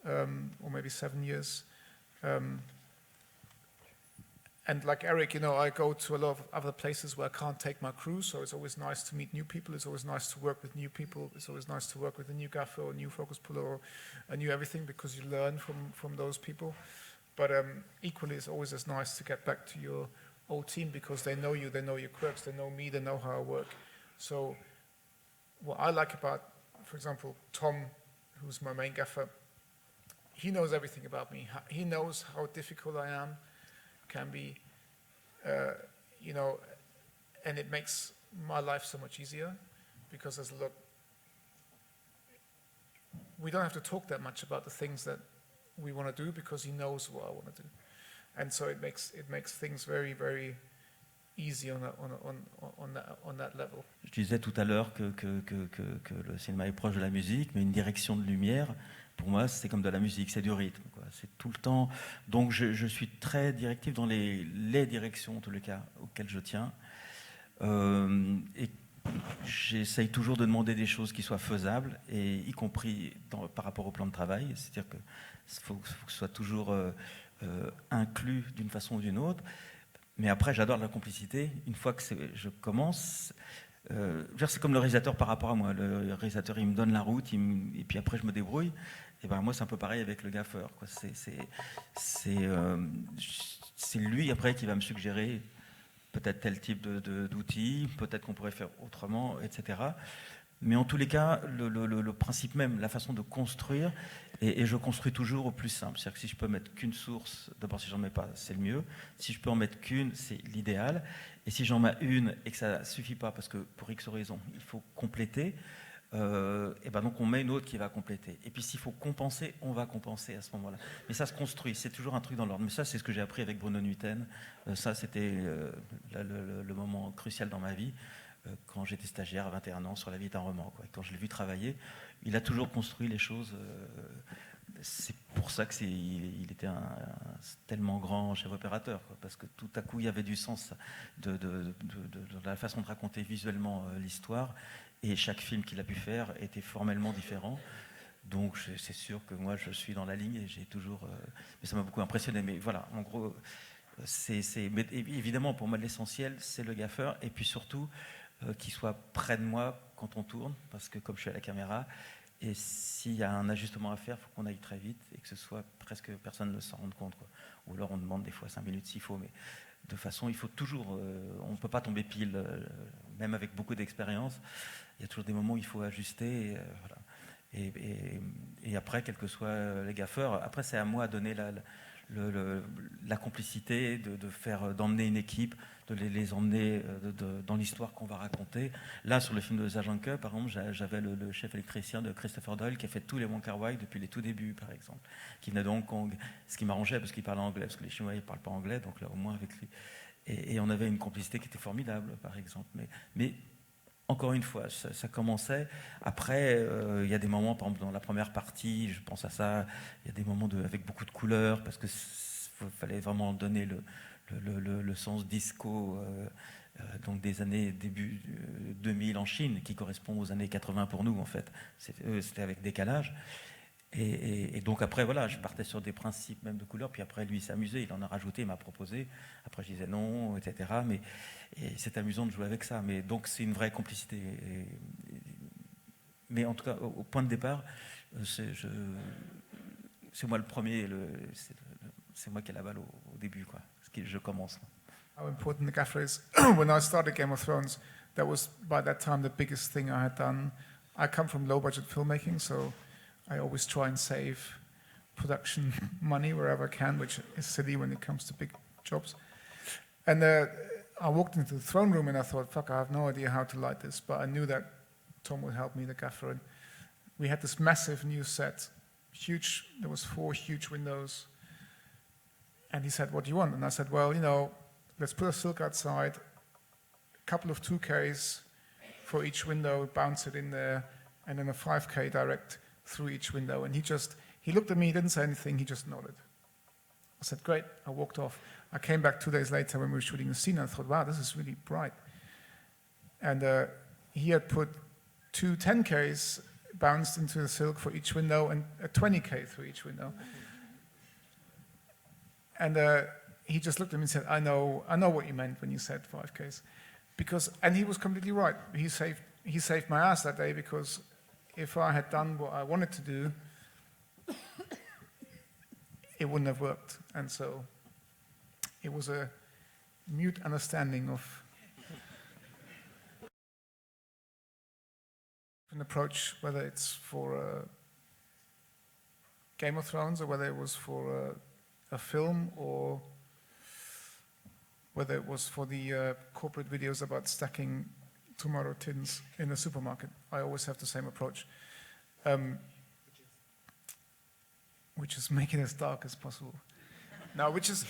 or maybe 7 years. And like Eric, I go to a lot of other places where I can't take my crew, so it's always nice to meet new people. It's always nice to work with new people. It's always nice to work with a new gaffer or a new focus puller or a new everything, because you learn from those people. But equally, it's always as nice to get back to your old team, because they know you, they know your quirks, they know me, they know how I work. So what I like about, for example, Tom, who's my main gaffer, he knows everything about me. He knows how difficult I am, can be, and it makes my life so much easier, because there's a lot, we don't have to talk that much about the things that we want to do, because he knows what I want to do. And so it makes things very, very easy on that level. Je disais tout à l'heure que le cinéma est proche de la musique, mais une direction de lumière, pour moi, c'est comme de la musique, c'est du rythme, quoi. C'est tout le temps. Donc je suis très directif dans les directions, en tous les cas, auxquelles je tiens. Et j'essaye toujours de demander des choses qui soient faisables, et y compris par rapport au plan de travail. C'est-à-dire qu'il faut que ce soit toujours inclus d'une façon ou d'une autre. Mais après, j'adore la complicité. Une fois que je commence, c'est comme le réalisateur par rapport à moi. Le réalisateur, il me donne la route, et puis après, je me débrouille. Et ben moi, c'est un peu pareil avec le gaffeur, quoi. C'est lui après qui va me suggérer peut-être tel type d'outils, peut-être qu'on pourrait faire autrement, etc. Mais en tous les cas, le principe même, la façon de construire Et je construis toujours au plus simple. C'est-à-dire que si je peux mettre qu'une source, d'abord si j'en mets pas, c'est le mieux. Si je peux en mettre qu'une, c'est l'idéal. Et si j'en mets une et que ça ne suffit pas, parce que pour X raisons, il faut compléter, et ben donc on met une autre qui va compléter. Et puis s'il faut compenser, on va compenser à ce moment-là. Mais ça se construit, c'est toujours un truc dans l'ordre. Mais ça, c'est ce que j'ai appris avec Bruno Nuiten. Ça, c'était le moment crucial dans ma vie, quand j'étais stagiaire à 21 ans sur La vie est un roman, quoi. Et quand je l'ai vu travailler, il a toujours construit les choses. C'est pour ça que il était un tellement grand chef opérateur, quoi, parce que tout à coup il y avait du sens de la façon de raconter visuellement l'histoire, et chaque film qu'il a pu faire était formellement différent. Donc c'est sûr que moi je suis dans la ligne et j'ai toujours. Mais ça m'a beaucoup impressionné. Mais voilà, en gros, mais évidemment pour moi l'essentiel c'est le gaffeur, et puis surtout qu'il soit près de moi quand on tourne, parce que comme je suis à la caméra. Et s'il y a un ajustement à faire, il faut qu'on aille très vite et que ce soit presque personne ne s'en rende compte, quoi. Ou alors on demande des fois 5 minutes s'il faut, mais de toute façon, il faut toujours. On ne peut pas tomber pile, même avec beaucoup d'expérience. Il y a toujours des moments où il faut ajuster. Voilà. Et après, quels que soient les gaffeurs, après c'est à moi de donner la complicité, d'emmener une équipe, de les emmener dans l'histoire qu'on va raconter. Là, sur le film de Zajanka, par exemple, j'avais le chef électricien de Christopher Doyle qui a fait tous les Wong Kar-wai depuis les tout débuts, par exemple, qui venait de Hong Kong, ce qui m'arrangeait parce qu'il parlait anglais, parce que les Chinois ne parlent pas anglais, donc là au moins avec lui. Et on avait une complicité qui était formidable, par exemple. Mais encore une fois, ça commençait. Après, il y a des moments, par exemple, dans la première partie, je pense à ça, il y a des moments avec beaucoup de couleurs, parce que fallait vraiment donner le sens disco, donc des années début 2000 en Chine, qui correspond aux années 80 pour nous, en fait. C'était avec décalage. Et donc après, voilà, je partais sur des principes même de couleurs, puis après, lui, il s'est amusé, il en a rajouté, il m'a proposé. Après, je disais non, etc. Et c'est amusant de jouer avec ça. Mais donc, c'est une vraie complicité. Mais en tout cas, au point de départ, c'est moi le premier, c'est moi qui ai la balle au début, quoi. Je commence. How important the gaffer is. When I started Game of Thrones, that was by that time the biggest thing I had done. I come from low-budget filmmaking, so I always try and save production money wherever I can, which is silly when it comes to big jobs. And I walked into the throne room and I thought, fuck, I have no idea how to light this, but I knew that Tom would help me, the gaffer. And we had this massive new set, huge. There was 4 huge windows. And he said, what do you want? And I said, well, let's put a silk outside, a couple of 2Ks for each window, bounce it in there, and then a 5K direct through each window. And he looked at me, didn't say anything, he just nodded. I said, great. I walked off. I came back 2 days later when we were shooting the scene, and I thought, wow, this is really bright. And he had put 2 10Ks bounced into the silk for each window and a 20K through each window. And he just looked at me and said, I know what you meant when you said 5Ks. And he was completely right. He saved my ass that day, because if I had done what I wanted to do, it wouldn't have worked. And so it was a mute understanding of an approach, whether it's for Game of Thrones or whether it was for a film or whether it was for the corporate videos about stacking tomato tins in a supermarket. I always have the same approach, which is make it as dark as possible. Now, which is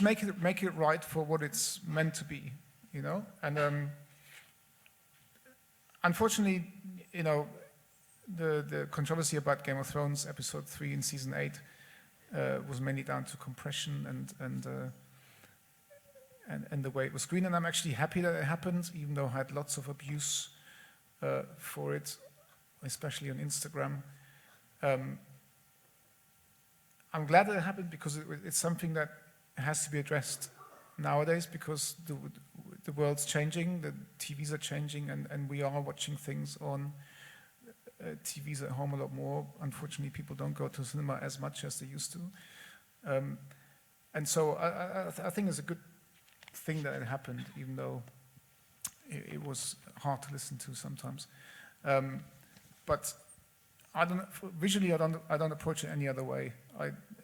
make it right for what it's meant to be, And unfortunately, the controversy about Game of Thrones episode 3 in season 8 was mainly down to compression and the way it was screened. And I'm actually happy that it happened, even though I had lots of abuse for it, especially on Instagram. I'm glad that it happened, because it's something that has to be addressed nowadays, because the world's changing, the TVs are changing, and we are watching things on TVs at home a lot more. Unfortunately, people don't go to cinema as much as they used to. And so I think it's a good thing that it happened, even though it was hard to listen to sometimes. But Visually, I don't approach it any other way.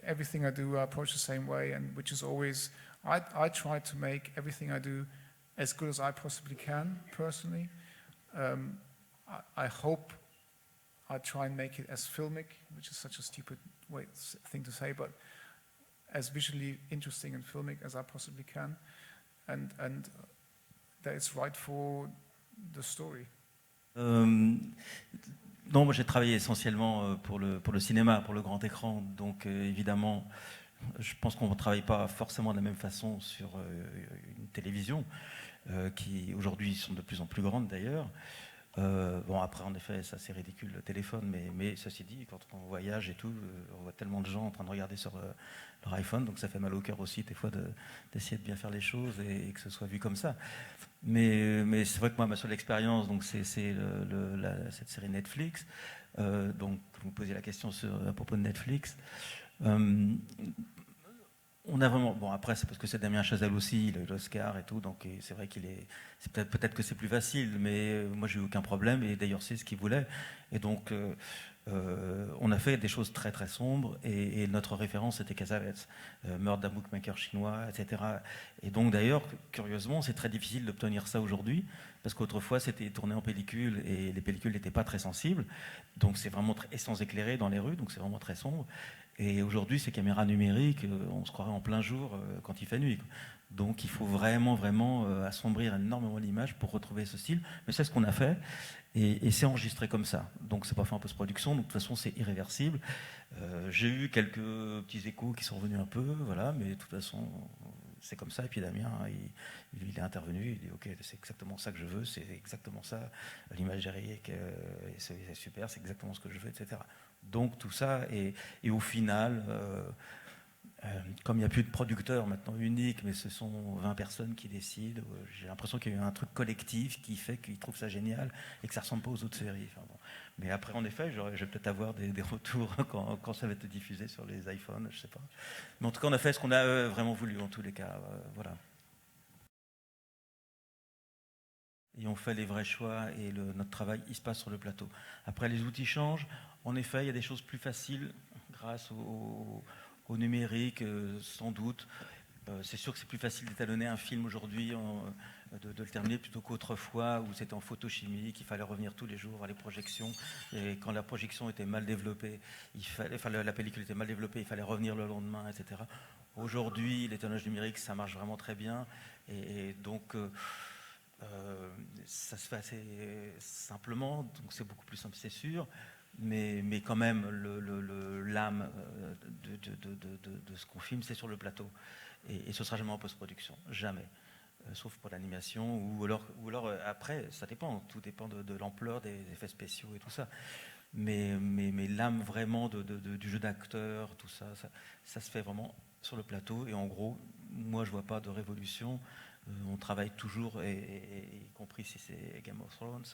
Everything I do, I approach the same way, and which is always, I try to make everything I do as good as I possibly can, personally. I hope I try and make it as filmic, which is such a stupid thing to say, but as visually interesting and filmic as I possibly can, and that it's right for the story. Non, moi j'ai travaillé essentiellement pour le cinéma, pour le grand écran, donc évidemment, je pense qu'on ne travaille pas forcément de la même façon sur une télévision, qui aujourd'hui sont de plus en plus grandes d'ailleurs. Bon, après, en effet, ça c'est ridicule le téléphone, mais ceci dit, quand on voyage et tout, on voit tellement de gens en train de regarder sur leur iPhone, donc ça fait mal au cœur aussi des fois d'essayer de bien faire les choses et que ce soit vu comme ça. Mais c'est vrai que moi, ma seule expérience, donc c'est cette série Netflix. Donc, vous me posiez la question à propos de Netflix. On a vraiment, bon après c'est parce que c'est Damien Chazelle aussi, il a eu l'Oscar et tout, donc c'est vrai c'est peut-être que c'est plus facile, mais moi j'ai eu aucun problème et d'ailleurs c'est ce qu'il voulait. Et donc on a fait des choses très très sombres et notre référence c'était Cassavetes, meurtre d'un bookmaker chinois, etc. Et donc d'ailleurs curieusement c'est très difficile d'obtenir ça aujourd'hui parce qu'autrefois c'était tourné en pellicule et les pellicules n'étaient pas très sensibles, donc c'est vraiment et sans éclairer dans les rues, donc c'est vraiment très sombre. Et aujourd'hui, ces caméras numériques, on se croirait en plein jour quand il fait nuit. Donc il faut vraiment assombrir énormément l'image pour retrouver ce style. Mais c'est ce qu'on a fait et c'est enregistré comme ça. Donc c'est pas fait en post-production, donc de toute façon c'est irréversible. J'ai eu quelques petits échos qui sont revenus un peu, voilà, mais de toute façon c'est comme ça. Et puis Damien, il est intervenu, il dit ok, c'est exactement ça que je veux, c'est exactement ça, l'imagerie, c'est super, c'est exactement ce que je veux, etc. Donc tout ça, et au final, comme il n'y a plus de producteur maintenant unique, mais ce sont 20 personnes qui décident, j'ai l'impression qu'il y a eu un truc collectif qui fait qu'ils trouvent ça génial et que ça ne ressemble pas aux autres séries. Enfin, bon. Mais après, en effet, je vais peut-être avoir des retours quand ça va être diffusé sur les iPhones, je ne sais pas. Mais en tout cas, on a fait ce qu'on a vraiment voulu, en tous les cas. Voilà. Et on fait les vrais choix et notre travail, il se passe sur le plateau. Après, les outils changent. En effet, il y a des choses plus faciles grâce au numérique, sans doute. C'est sûr que c'est plus facile d'étalonner un film aujourd'hui, de le terminer plutôt qu'autrefois où c'était en photochimie, qu'il fallait revenir tous les jours à les projections. Et quand la projection était mal développée, la pellicule était mal développée, il fallait revenir le lendemain, etc. Aujourd'hui, l'étalonnage numérique, ça marche vraiment très bien. Et donc... ça se fait assez simplement, donc c'est beaucoup plus simple, c'est sûr, mais quand même l'âme de ce qu'on filme, c'est sur le plateau, et ce sera jamais en post-production, jamais, sauf pour l'animation, ou alors après, ça dépend, tout dépend de l'ampleur des effets spéciaux et tout ça, mais l'âme vraiment du jeu d'acteur, tout ça se fait vraiment sur le plateau, et en gros, moi je vois pas de révolution. On travaille toujours, y compris si c'est Game of Thrones,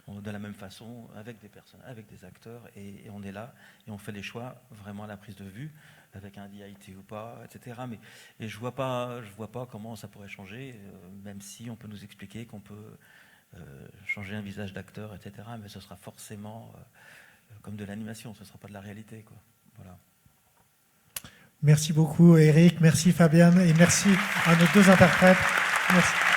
de la même façon, avec des personnes, avec des acteurs, et on est là, et on fait les choix vraiment à la prise de vue, avec un DIT ou pas, etc. Et je vois pas comment ça pourrait changer, même si on peut nous expliquer qu'on peut changer un visage d'acteur, etc. Mais ce sera forcément comme de l'animation, ce ne sera pas de la réalité, quoi. Voilà. Merci beaucoup Eric, merci Fabienne et merci à nos deux interprètes. Merci.